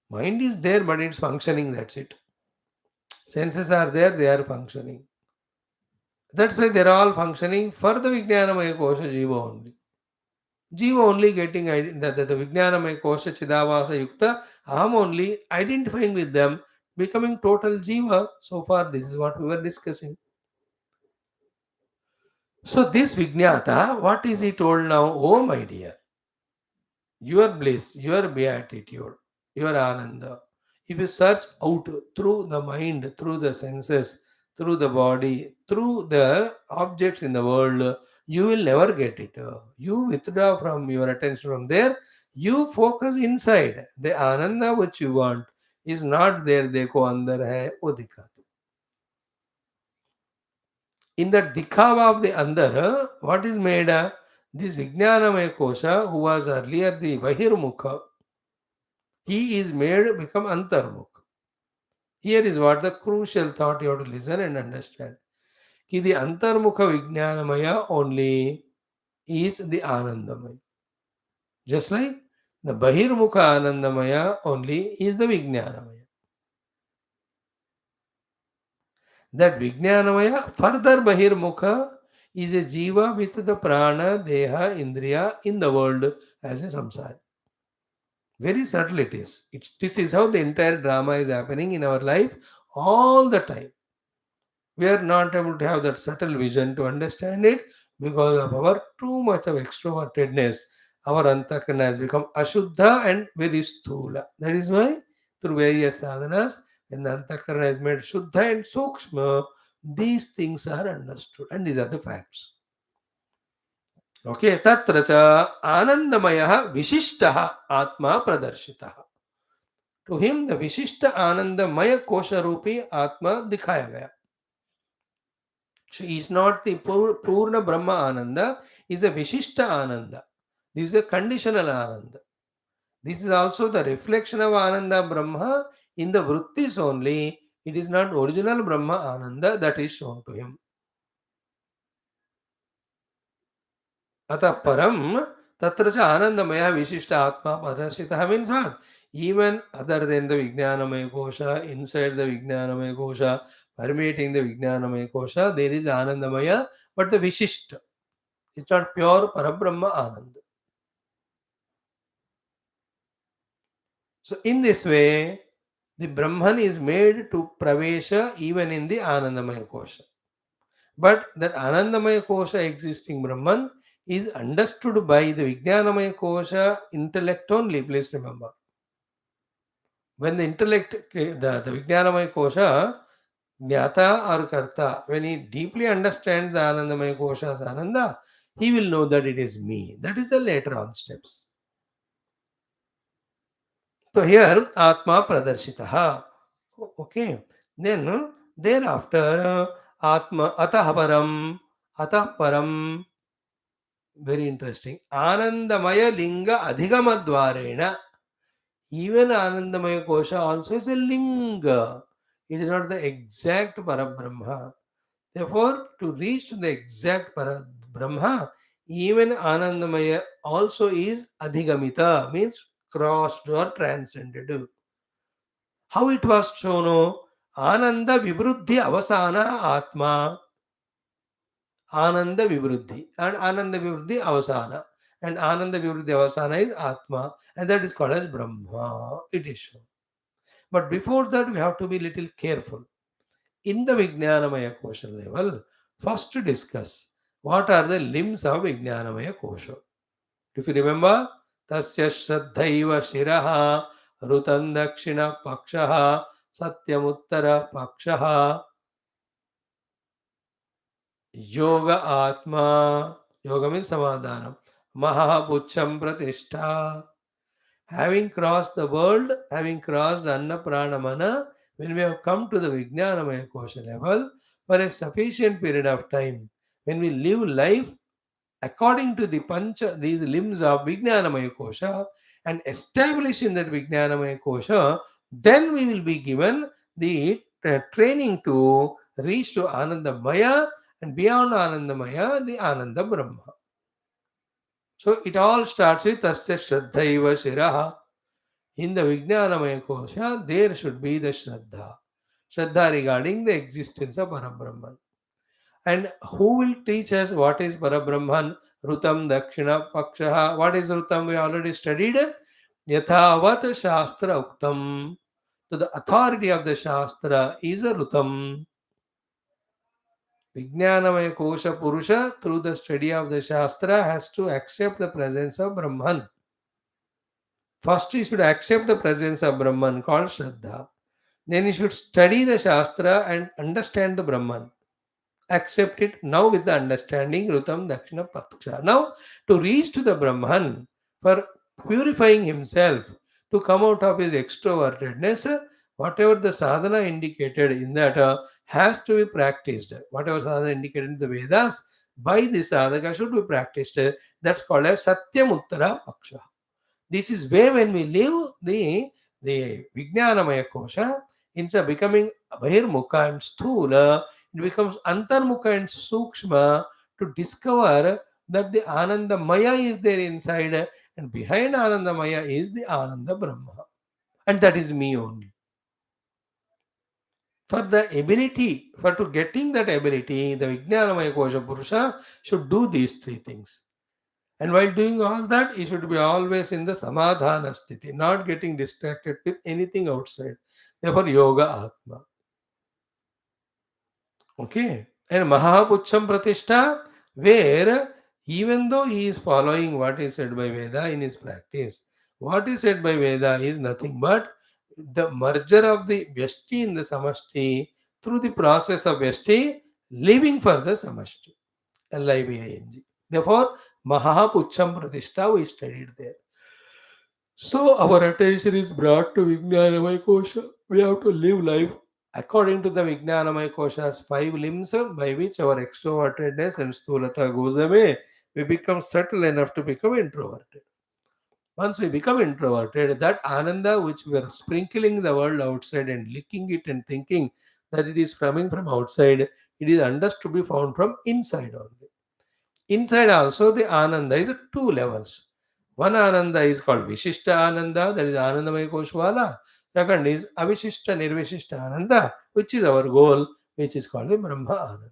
Mind is there, but it's functioning, that's it. Senses are there, they are functioning. That's why they're all functioning for the Vijnanamaya Kosha Jiva only. Jiva only getting the Vijnanamaya Kosha Chidavasa Yukta, Aham only identifying with them, becoming total Jiva. So far, this is what we were discussing. So, this Vijnata, what is he told now? Oh, my dear, your bliss, your beatitude, your ananda. If you search out through the mind, through the senses, through the body, through the objects in the world, you will never get it. You withdraw from your attention from there, you focus inside. The ananda which you want is not there. देखो अंदर है वो दिखाते. In that dikhava of the andar, what is made? This Vijnanamaya Kosha, who was earlier the Bahirmukha, he is made become Antarmukha. Here is what the crucial thought you have to listen and understand. Ki the Antarmukha Vijnanamaya only is the Anandamaya. Just like the Bahirmukha Anandamaya only is the Vijnanamaya. That Vijnanamaya further Bahirmukha is a Jiva with the Prana, Deha, Indriya in the world as a samsara. Very subtle it is. This is how the entire drama is happening in our life all the time. We are not able to have that subtle vision to understand it because of our too much of extrovertedness. Our antakarana has become ashuddha and very sthula. That is why through various sadhanas, when the antakarana is made shuddha and sukshma, these things are understood and these are the facts. Okay, tatra cha anandamaya vishishtaha atma pradarshitaha. To him, the Vishishta Anandamaya Kosha Rupi Atma दिखाया गया. So he is not the Purna Brahma Ananda, he is a Vishishta Ananda. This is a conditional Ananda. This is also the reflection of Ananda Brahma in the Vrittis only. It is not original Brahma Ananda that is shown to him. Atah Param Tatra cha Anandamaya Vishishta Atma Padarshitaha means what? Even other than the Vijnanamaya Kosha, inside the Vijnanamaya Kosha, permeating the Vijnanamaya Kosha, there is Anandamaya, but the Vishishta. It's not pure Parabrahma Ananda. So, in this way, the Brahman is made to Pravesha even in the Anandamaya Kosha. But that Anandamaya Kosha existing Brahman is understood by the Vijnanamaya Kosha intellect only, please remember. When the intellect, the Vijnanamaya Kosha, Jnata or Karta, when he deeply understands the Anandamaya Kosha's Ananda, he will know that it is me. That is the later on steps. So here, Atma Pradarshitaha. Okay. Then, thereafter, Atma Atahaparam, Ataparam, very interesting. Anandamaya Linga Adhigamadvarena. Even Anandamaya Kosha also is a linga. It is not the exact Parabrahma. Therefore, to reach to the exact Parabrahma, even Anandamaya also is Adhigamita, means crossed or transcended. How it was shown? Ananda Vivruddhi Avasana Atma. Ananda Vivruddhi. And Ananda Vivruddhi Avasana. And Ananda Vivruddhi Avasana is Atma. And that is called as Brahma. It is shown. But before that, we have to be little careful. In the Vijnanamaya Kosha level, first to discuss what are the limbs of Vijnanamaya Kosha. If you remember, tasya shraddhaiva shiraha rutan dakshina pakshaha satyamuttara pakshaha yoga atma. Yoga means samadhanam. Mahapucham pratishtha. Having crossed the world, having crossed Anna Prana Mana, when we have come to the Vijnanamaya Kosha level for a sufficient period of time, when we live life according to the Pancha, these limbs of Vijnanamaya Kosha, and establish in that Vijnanamaya Kosha, then we will be given the training to reach to Anandamaya, and beyond Anandamaya, the Ananda Brahma. So it all starts with Tasya Shraddhaiva Shiraha. In the Vijnanamaya Kosha, there should be the Shraddha. Shraddha regarding the existence of Parabrahman. And who will teach us what is Parabrahman? Rutam Dakshina Pakshaha. What is Rutam? We already studied. Yathavat Shastra Uktam. So the authority of the Shastra is a Rutam. Vijnanamaya Kosha Purusha, through the study of the Shastra, has to accept the presence of Brahman. First, he should accept the presence of Brahman called Shraddha. Then he should study the Shastra and understand the Brahman. Accept it now with the understanding Rutam Dakshina Paksha. Now, to reach to the Brahman, for purifying himself, to come out of his extrovertedness, whatever the sadhana indicated in that has to be practiced. Whatever sadhana indicated in the Vedas, by the sadhaka should be practiced. That's called as Satyamuttara Paksha. This is where when we live the Vijnanamaya Kosha, instead of becoming Bahirmukha and Sthula, it becomes Antarmukha and Sukshma to discover that the Anandamaya is there inside and behind Anandamaya is the Ananda Brahma. And that is me only. For the ability, for to getting that ability, the Vijnanamaya Kosha Purusha should do these three things. And while doing all that, he should be always in the samadhana sthiti, not getting distracted with anything outside. Therefore, yoga atma. Okay. And Mahapucham Pratishtha, where even though he is following what is said by Veda in his practice, what is said by Veda is nothing but the merger of the Vyashti in the Samashti through the process of Vyashti, living for the Samashti. Living. Therefore, Mahapucham Pratishtha we studied there. So our attention is brought to Vijnanamaya Kosha. We have to live life according to the Vijnanamaya Kosha's five limbs by which our extrovertedness and stulata goes away. We become subtle enough to become introverted. Once we become introverted, that ananda which we are sprinkling the world outside and licking it and thinking that it is coming from outside, it is understood to be found from inside only. Inside also the Ananda is at two levels. One Ananda is called Vishishta Ananda, that is Anandamaya Koshwala. Second is Avishishta Nirvishishta Ananda, which is our goal, which is called the Brahma Ananda.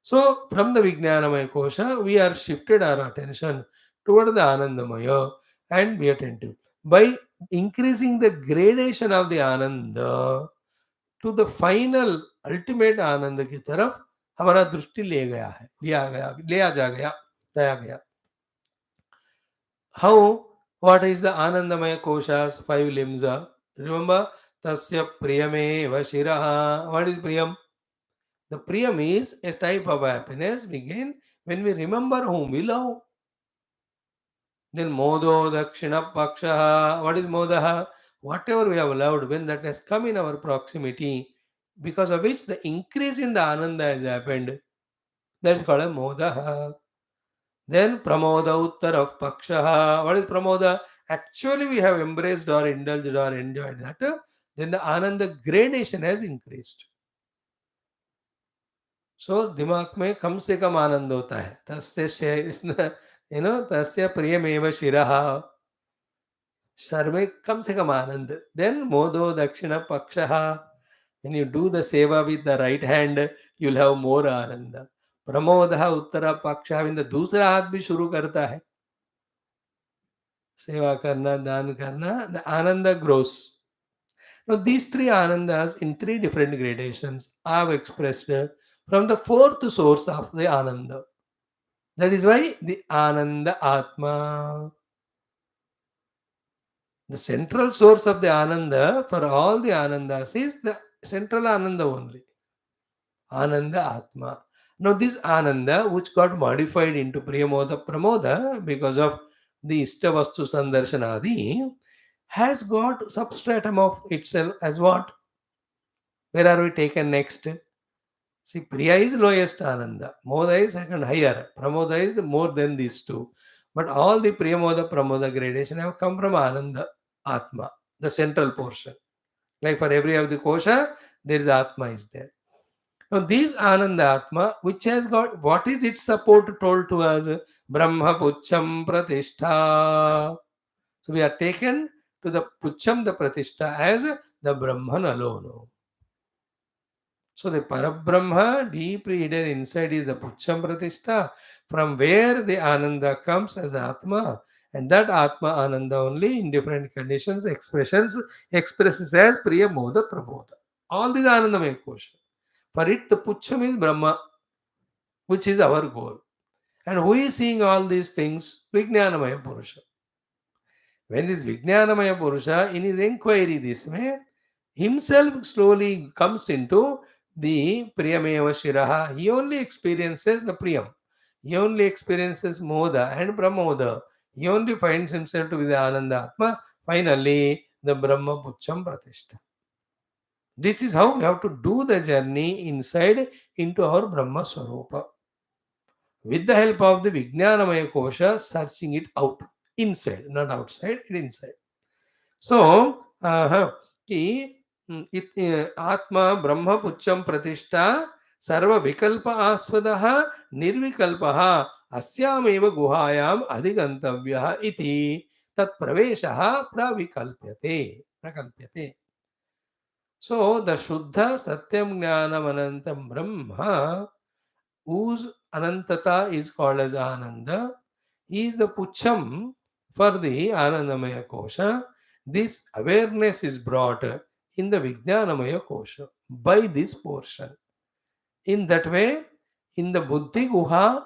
So from the Vijnanamaya Kosha, we are shifted our attention toward the Anandamaya and be attentive. By increasing the gradation of the Ananda to the final ultimate आनंद की तरफ हमारा दृष्टि ले गया है लिया जा गया लाया गया. How? What is the Anandamaya Kosha's five limbs? Remember, Tasya Priyameva Shiraha. What is Priyam? The Priyam is a type of happiness we gain when we remember whom we love. Then Modo Dakshina Pakshaha. What is Modaha? Whatever we have loved, when that has come in our proximity, because of which the increase in the Ananda has happened, that is called a Modaha. Then Pramoda Uttar of Pakshaha. What is Pramoda? Actually, we have embraced or indulged or enjoyed that. Then the Ananda gradation has increased. So दिमाग में कम से कम आनंद होता है. तस्य प्रियमेव शिरः. Sir में कम से कम आनंद. Then Modi दक्षिण पक्षः. When you do the seva with the right hand, you'll have more आनंद. प्रमोदः उत्तर पक्षः. When the दूसरा हाथ भी शुरू करता है सेवा करना, दान करना, the ananda grows. Now these three anandas in three different gradations I have expressed from the fourth source of the ananda. That is why the Ananda Atma, the central source of the Ananda for all the Anandas is the central Ananda only. Ananda Atma. Now, this Ananda, which got modified into Priyamoda Pramoda because of the Ishtavastu Sandarshanadi, has got substratum of itself as what? Where are we taken next? See, Priya is lowest Ananda, Moda is second higher, Pramoda is more than these two. But all the Priyamoda Pramoda gradation have come from Ananda Atma, the central portion. Like for every of the kosha, there is Atma is there. Now, this Ananda Atma, which has got, what is its support told to us? Brahma Pucham Pratishtha. So, we are taken to the Pucham, the Pratishtha, as the Brahman alone. So, the Parabrahma, deeply hidden inside, is the Pucham Pratishtha, from where the Ananda comes as Atma. And that Atma Ananda only in different conditions, expressions, expresses as Priya Moda Prabodha. All these Anandamaya kosha. For it, the Pucham is Brahma, which is our goal. And who is seeing all these things? Vijnanamaya Purusha. When this Vijnanamaya Purusha, in his inquiry this way, himself slowly comes into the Priyameva Shiraha. He only experiences the Priyam. He only experiences Moda and Pramoda. He only finds himself to be the Ananda Atma. Finally, the Brahma Pucham Pratishtha. This is how we have to do the journey inside into our Brahma Swarupa. With the help of the Vijnanamaya Kosha, searching it out. Inside, not outside, inside. So, कि आत्मा ब्रह्म पुच्छम प्रतिष्ठा सर्व विकल्प आस्पदः निर्विकल्पः अस्यामेव गुहायाम् अधिगन्तव्यः इति तत्प्रवेशः प्रकल्प्यते. So, the Shuddha Satyam Jnanam Anantam Brahma, whose Anantata is called as Ananda, is the Pucham for the Anandamaya Kosha. This awareness is brought in the Vijnanamaya Kosha by this portion. In that way, in the Buddhi Guha,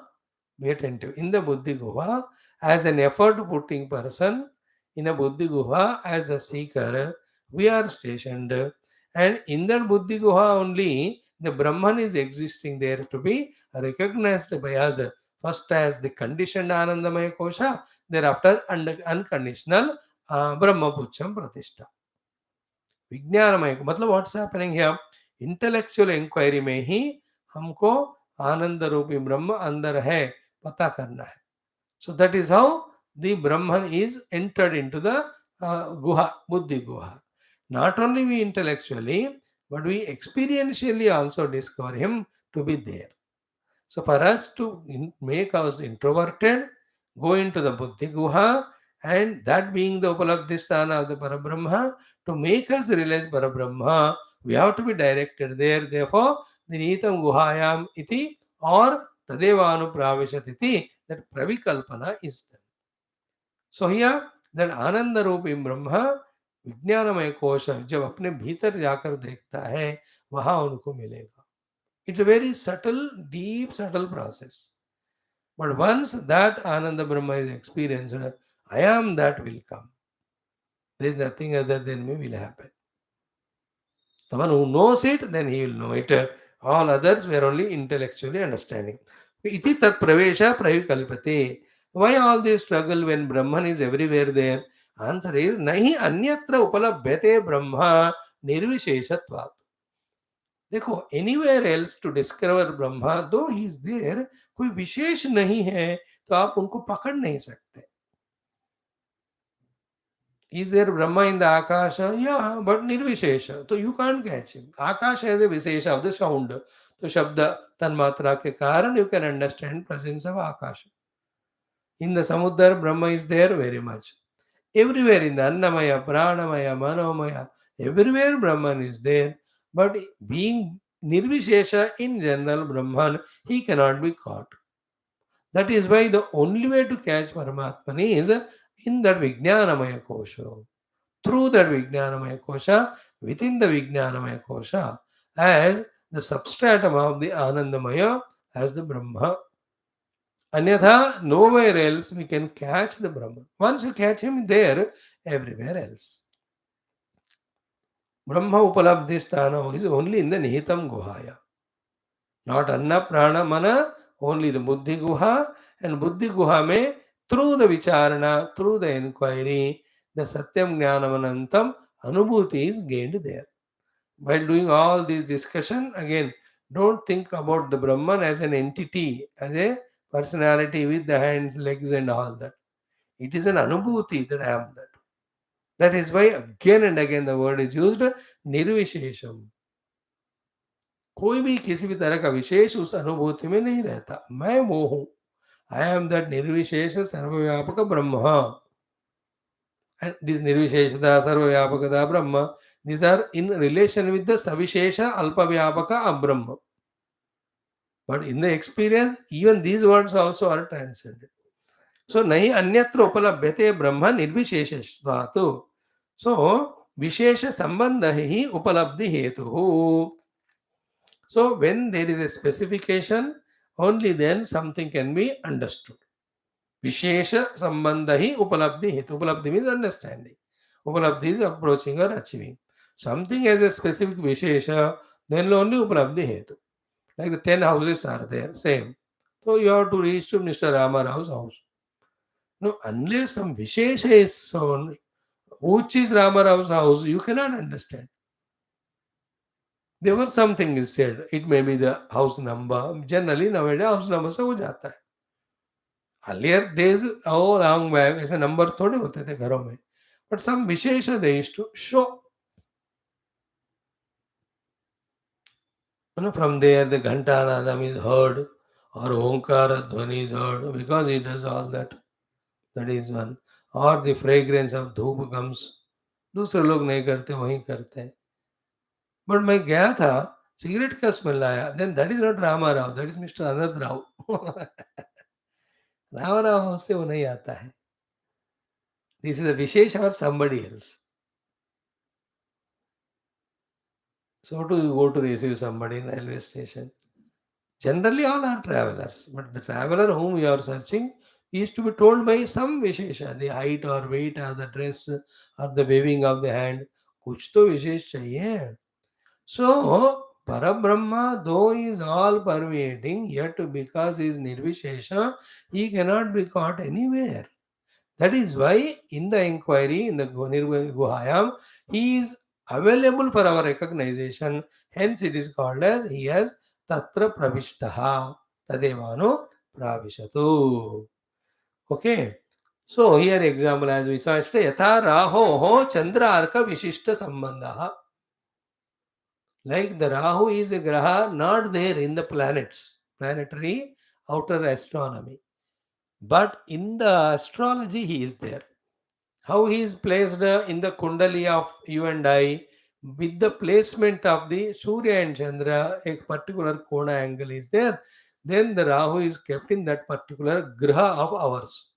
be attentive, in the Buddhi Guha, as an effort putting person, in a Buddhi Guha, as the seeker, we are stationed. And in that Buddhi Guha only, the Brahman is existing there to be recognized by us. First as the conditioned Anandamaya Kosha, thereafter unconditional Brahma Pucham Pratishtha. विज्ञानमय मतलब what's happening here intellectual inquiry में ही हमको आनंद रूपी ब्रह्म अंदर है पता करना है. So that is how the Brahman is entered into the guha buddhi guha. Not only we intellectually, but we experientially also discover him to be there. So for us to make us introverted, go into the Buddhi Guha, and that being the Upalabdhisthana of the Parabrahma, to make us realize Parabrahma, we have to be directed there. Therefore, the Nitam Guhayam iti or Tadevanu Praveshat iti, that Pravikalpana is done. So here, that Ananda Rupi Brahma, विज्ञानमय कोश जब अपने भीतर जाकर देखता है वहां उनको मिलेगा. It's a very subtle, deep, subtle process. But once that Ananda Brahma is experienced, I am that will come. There is nothing other than me will happen. The one who knows it, then he will know it. All others were only intellectually understanding. Iti tat pravesha pravikalpate. Why all this struggle when Brahman is everywhere there? Answer is, nahi anyatra upalabhyate brahma nirvisheshatvat. देखो anywhere else to discover Brahma though he is there, कोई विशेष नहीं है तो आप उनको पकड़ नहीं सकते. Is there Brahma in the akash, या बट निर्विशेष, तो you can't catch him. Akash as a vishesh of the sound, तो शब्द तन्मात्रा के कारण you can understand presence of akash. In the samudra Brahma is there very much. Everywhere in the Annamaya, Pranamaya, Manomaya, everywhere Brahman is there. But being Nirvishesha in general Brahman, he cannot be caught. That is why the only way to catch Paramatman is in that Vijnanamaya Kosha. Through that Vijnanamaya Kosha, within the Vijnanamaya Kosha, as the substratum of the Anandamaya, as the Brahma. Anyatha, nowhere else we can catch the Brahman. Once you catch him there, everywhere else. Brahma Upalabdhi Sthana is only in the Nihitam Guhaya. Not Anna Prana Mana, only the Buddhi Guha, and Buddhi Guha may, through the Vicharana, through the inquiry, the Satyam Jnanamanantam Anubhuti is gained there. While doing all this discussion, again, don't think about the Brahman as an entity, as a personality with the hands, legs, and all that. It is an Anubhuti that I am that. That is why again and again the word is used Nirvishesham. कोई भी किसी भी तरह का विशेष उस अनुभूति में नहीं रहता. मैं वो हूँ. I am that निर्विशेष सर्वव्यापक ब्रह्म. And this nirvisheshada, sarvavyapakada, brahma, these are in relation with the savishesha, alpavyapaka, abrahma. But in the experience, even these words also are transcended. So, nahi anyatra upalabhyate brahma nirvisheshastvatu. So, vishesha sambandha hi upalabdhi hetuhu. So, when there is a specification, only then something can be understood. Vishesha sambandha hi upalabdhi hetu. Upalabdhi means understanding. Upalabdhi is approaching or achieving. Something has a specific Vishesha, then only Upalabdhi hetu. Like the 10 houses are there, same. So you have to reach to Mr. Rama Rao's house. No, unless some Vishesha is shown, which is Rama Rao's house, you cannot understand. There was something is said. It may be the house number. Generally, nowadays, house number से हो जाता है. Earlier days, oh, long back, ऐसे number थोड़े होते थे घरों में. But some Vishesha they used to show. From there the Ghantanadam is heard or Omkara Dhvani is heard because he does all that. That is one. Or the fragrance of धूप comes. दूसरे लोग नहीं करते वही करते हैं. But मैं गया था सिगरेट का स्मेल आया. Then that is not Rama Rao, that is mister Anant Rao. Rama Rao से वो नहीं आता है. दिस इज अ विशेष और somebody else. So to go to receive somebody in railway station. Generally, all are travelers, but the traveler whom you are searching is to be told by some Vishesha, the height or weight or the dress or the waving of the hand. कुछ तो विशेष चाहिए. So, Parabrahma, though he is all pervading, yet because he is Nirvishesha, he cannot be caught anywhere. That is why in the inquiry, in the Guhayam, he is available for our recognition. Hence it is called as he has Tatra Pravishtaha. Tadevano Pravishatu. Okay. So here example as we saw yesterday, Yatha Raho Ho Chandra Arka Vishishta Sambandha. Like the Rahu is a Graha not there in the planets, planetary outer astronomy. But in the astrology he is there. How he is placed in the kundali of you and I, with the placement of the Surya and Chandra, a particular Kona angle is there, then the Rahu is kept in that particular Graha of ours.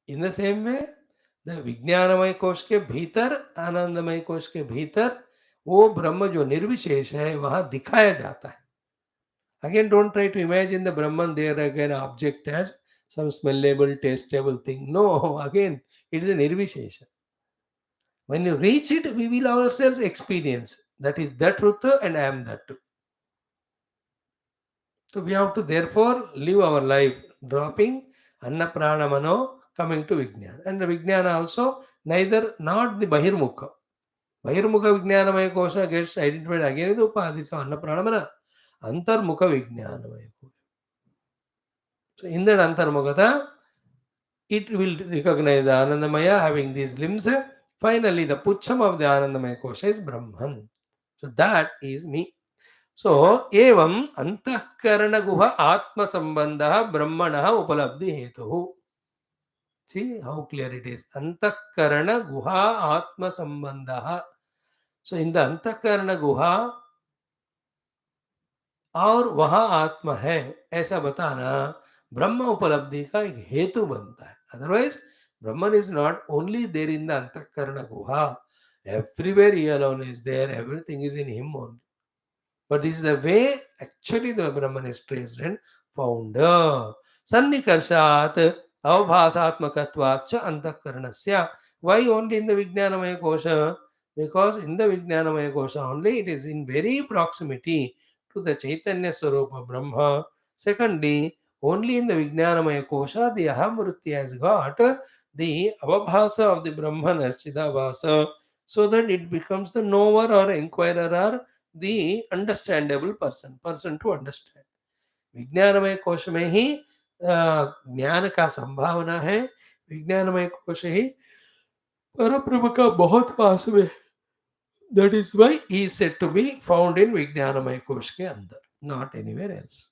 In the same way, the विज्ञानमय कोश के भीतर, आनंदमय कोश के भीतर वो ब्रह्म जो निर्विशेष है वहां दिखाया जाता है. Again, don't try to imagine the Brahman there again object as some smellable, tastable thing. No, again, it is a nirvishesha. When you reach it, we will ourselves experience. That is the truth and I am that too. So we have to therefore live our life dropping Anna Prana Mano coming to Vijnana. And the Vijnana also neither not the Bahirmukha. Bahirmukha Vijnanamaya Kosha gets identified again with Upadhi Anna Prana Mana. Antarmukha Vijnanamaya Kosha. So in that Antarmukhata, it will recognize the Anandamaya having these limbs. Finally, the Pucham of the Anandamaya Kosha is Brahman. So that is me. So, evam antahkarana guha atma sambandha brahmana upalabdhi hetuhu. See how clear it is. Antahkarana guha atma sambandha. So, in the antahkarana guha और वहां आत्मा है ऐसा बताना ब्रह्म उपलब्धि का एक हेतु बनता है. Otherwise Brahman is not only there in the antahkaran guha. Everywhere he alone is there. Everything is in him only. But this is the way actually the Brahman is traced and found. Sannikarshat avbhasatmakatvacha antakaranasya. Why only in the Vijnanamaya Kosha? Because in the Vijnanamaya Kosha only it is in very proximity to the Chaitanya Sarupa Brahma. Secondly, only in the Vijnanamaya Kosha the Ahamvritti has got the avabhasa of the Brahman as Chidabhasa, so that it becomes the knower or inquirer or the understandable person to understand. विज्ञानमय कोश में ही ज्ञान का संभावना है. विज्ञानमय कोश ही परब्रह्म का बहुत पास में. That is why he is said to be found in विज्ञानमय कोश के अंदर, not anywhere else.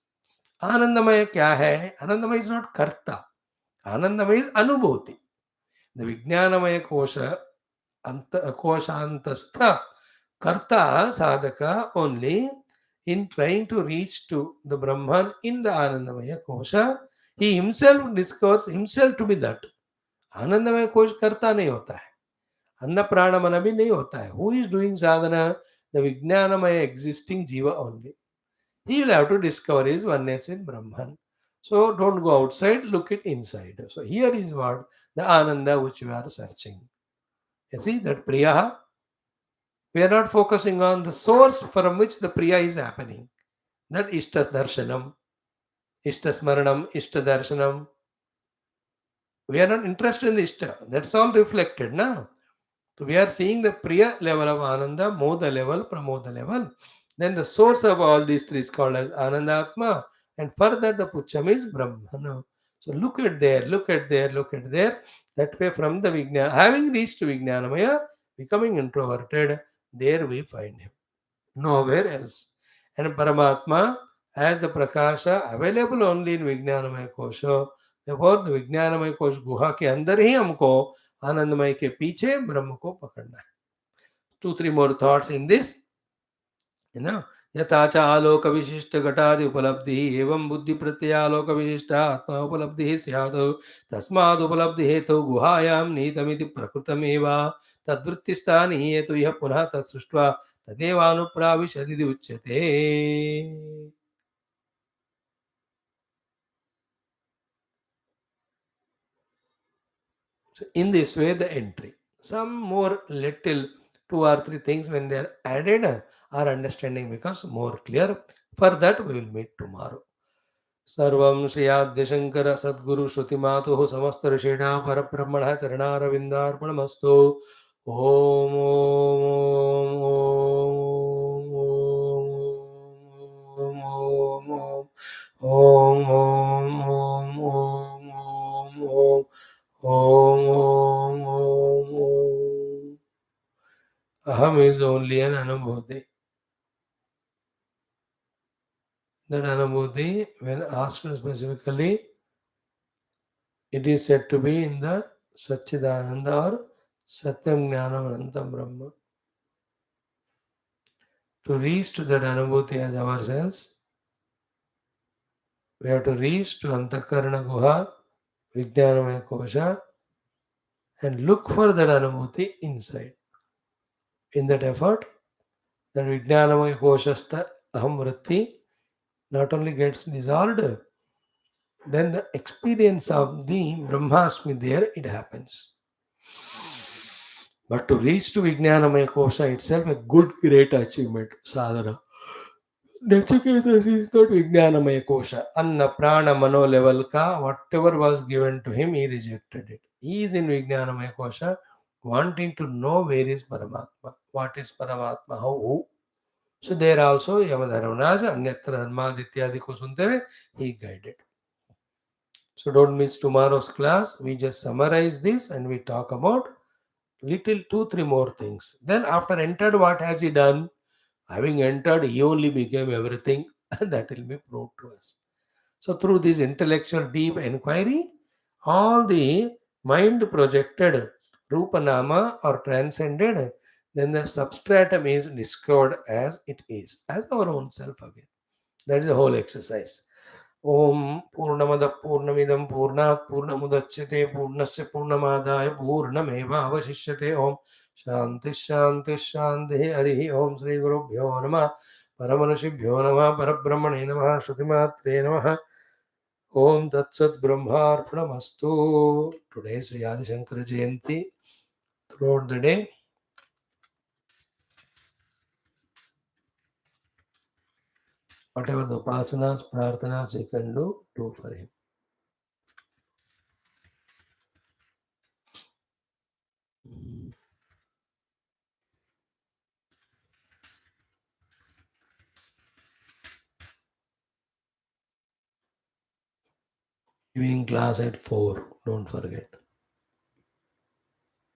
आनंदमय क्या है? आनंदमय is not कर्ता. आनंदमय is अनुभूति. The विज्ञानमय कोश कोशांतस्थ karta sadhaka only in trying to reach to the Brahman in the Anandamaya Kosha, he himself discovers himself to be that. Anandamaya Kosh karta nahi hota hai. Anna prana mana bhi nahi hota hai. Who is doing sadhana? The Vijnanamaya existing Jiva only. He will have to discover his oneness with Brahman. So don't go outside, look it inside. So here is what the Ananda which we are searching. You see that Priya, we are not focusing on the source from which the Priya is happening. That Ishta Darshanam, Ishta Smaranam, Ishta Darshanam. We are not interested in the Ishta. That's all reflected now. So we are seeing the Priya level of Ananda, Moda level, Pramoda level. Then the source of all these three is called as Anandatma. And further the Pucham is Brahmana. So look at there, look at there, look at there. That way from the Vijnana, having reached Vijnanamaya, becoming introverted, there we find him. Nowhere else. And Paramatma has the Prakasha available only in Vijnanamaya Kosha. Therefore, the Vijnanamaya Kosh गुहा के अंदर ही हमको आनंदमय के पीछे ब्रह्म को पकड़ना है. 2-3 more thoughts in this. यथा च आलोक विशिष्ट घटादि उपलब्धि एवं बुद्धि प्रत्यय आलोक विशिष्ट आत्मा उपलब्धि स्यात् तस्माद् उपलब्धि हेतु गुहायां नीतमिति प्रकृतमेव तद्वृत्तिस्था निहीयेतु यः पुनः तत्सृष्ट्वा तदेवानुप्राविशदिति उच्यते. So in this way the entry. Some more little 2 or 3 things when they are added, our understanding becomes more clear. For that we will meet tomorrow. सर्वं श्रीयाद्य शंकर सद्गुरु श्रुतिमातुः समस्त ऋषीणां परब्रह्मणः चरणारविन्दार्पणमस्तु. Om Om Om Om Om Om Om Om Om Om Om Om Om. Aham is only an anubhuti. That anubhuti, when asked specifically, it is said to be in the Satchidananda or Satyam Jnanam Anantam Brahma. To reach to that anubhuti as ourselves, we have to reach to Antakarana Guha, Vijnanamaya Kosha, and look for that anubhuti inside. In that effort, that Vijnanamaya Koshastha Aham Vritti not only gets dissolved, then the experience of the Brahmasmi there, it happens. But to reach to Vijnanamaya Kosha itself, a good, great achievement, sadhana. Nachiketas is not Vijnanamaya Kosha. Anna, Prana, Mano level ka, whatever was given to him, he rejected it. He is in Vijnanamaya Kosha, wanting to know where is Paramatma. What is Paramatma? How? Who? So there also, Yamadharmanas, Anyatra Dharmad Ityadi ko sunte huए, he guided. So don't miss tomorrow's class. We just summarize this and we talk about little 2-3 more things. Then after entered, what has he done? Having entered, he only became everything, and that will be proved to us. So through this intellectual deep inquiry, all the mind projected Rupanama or transcended, then the substratum is discovered as it is, as our own self again. That is the whole exercise. Om Purnamada Purnamidam Purnat Purnamudachyate Purnasya Purnamadaya Purnameva Avashishyate. Om Shanti Shanti Shanti Harihi. Om Sri Guru Bhyo Namah. परमऋषिभ्यो नमः परब्रह्मणे नमः श्रुतिमात्रे नमः Om Tat Sat Brahmarpanamastu. Today is Sri Adi Shankara Jayanti. Throughout the day, whatever the upasanas, prarthanas you can do for him. Evening class at 4. Don't forget.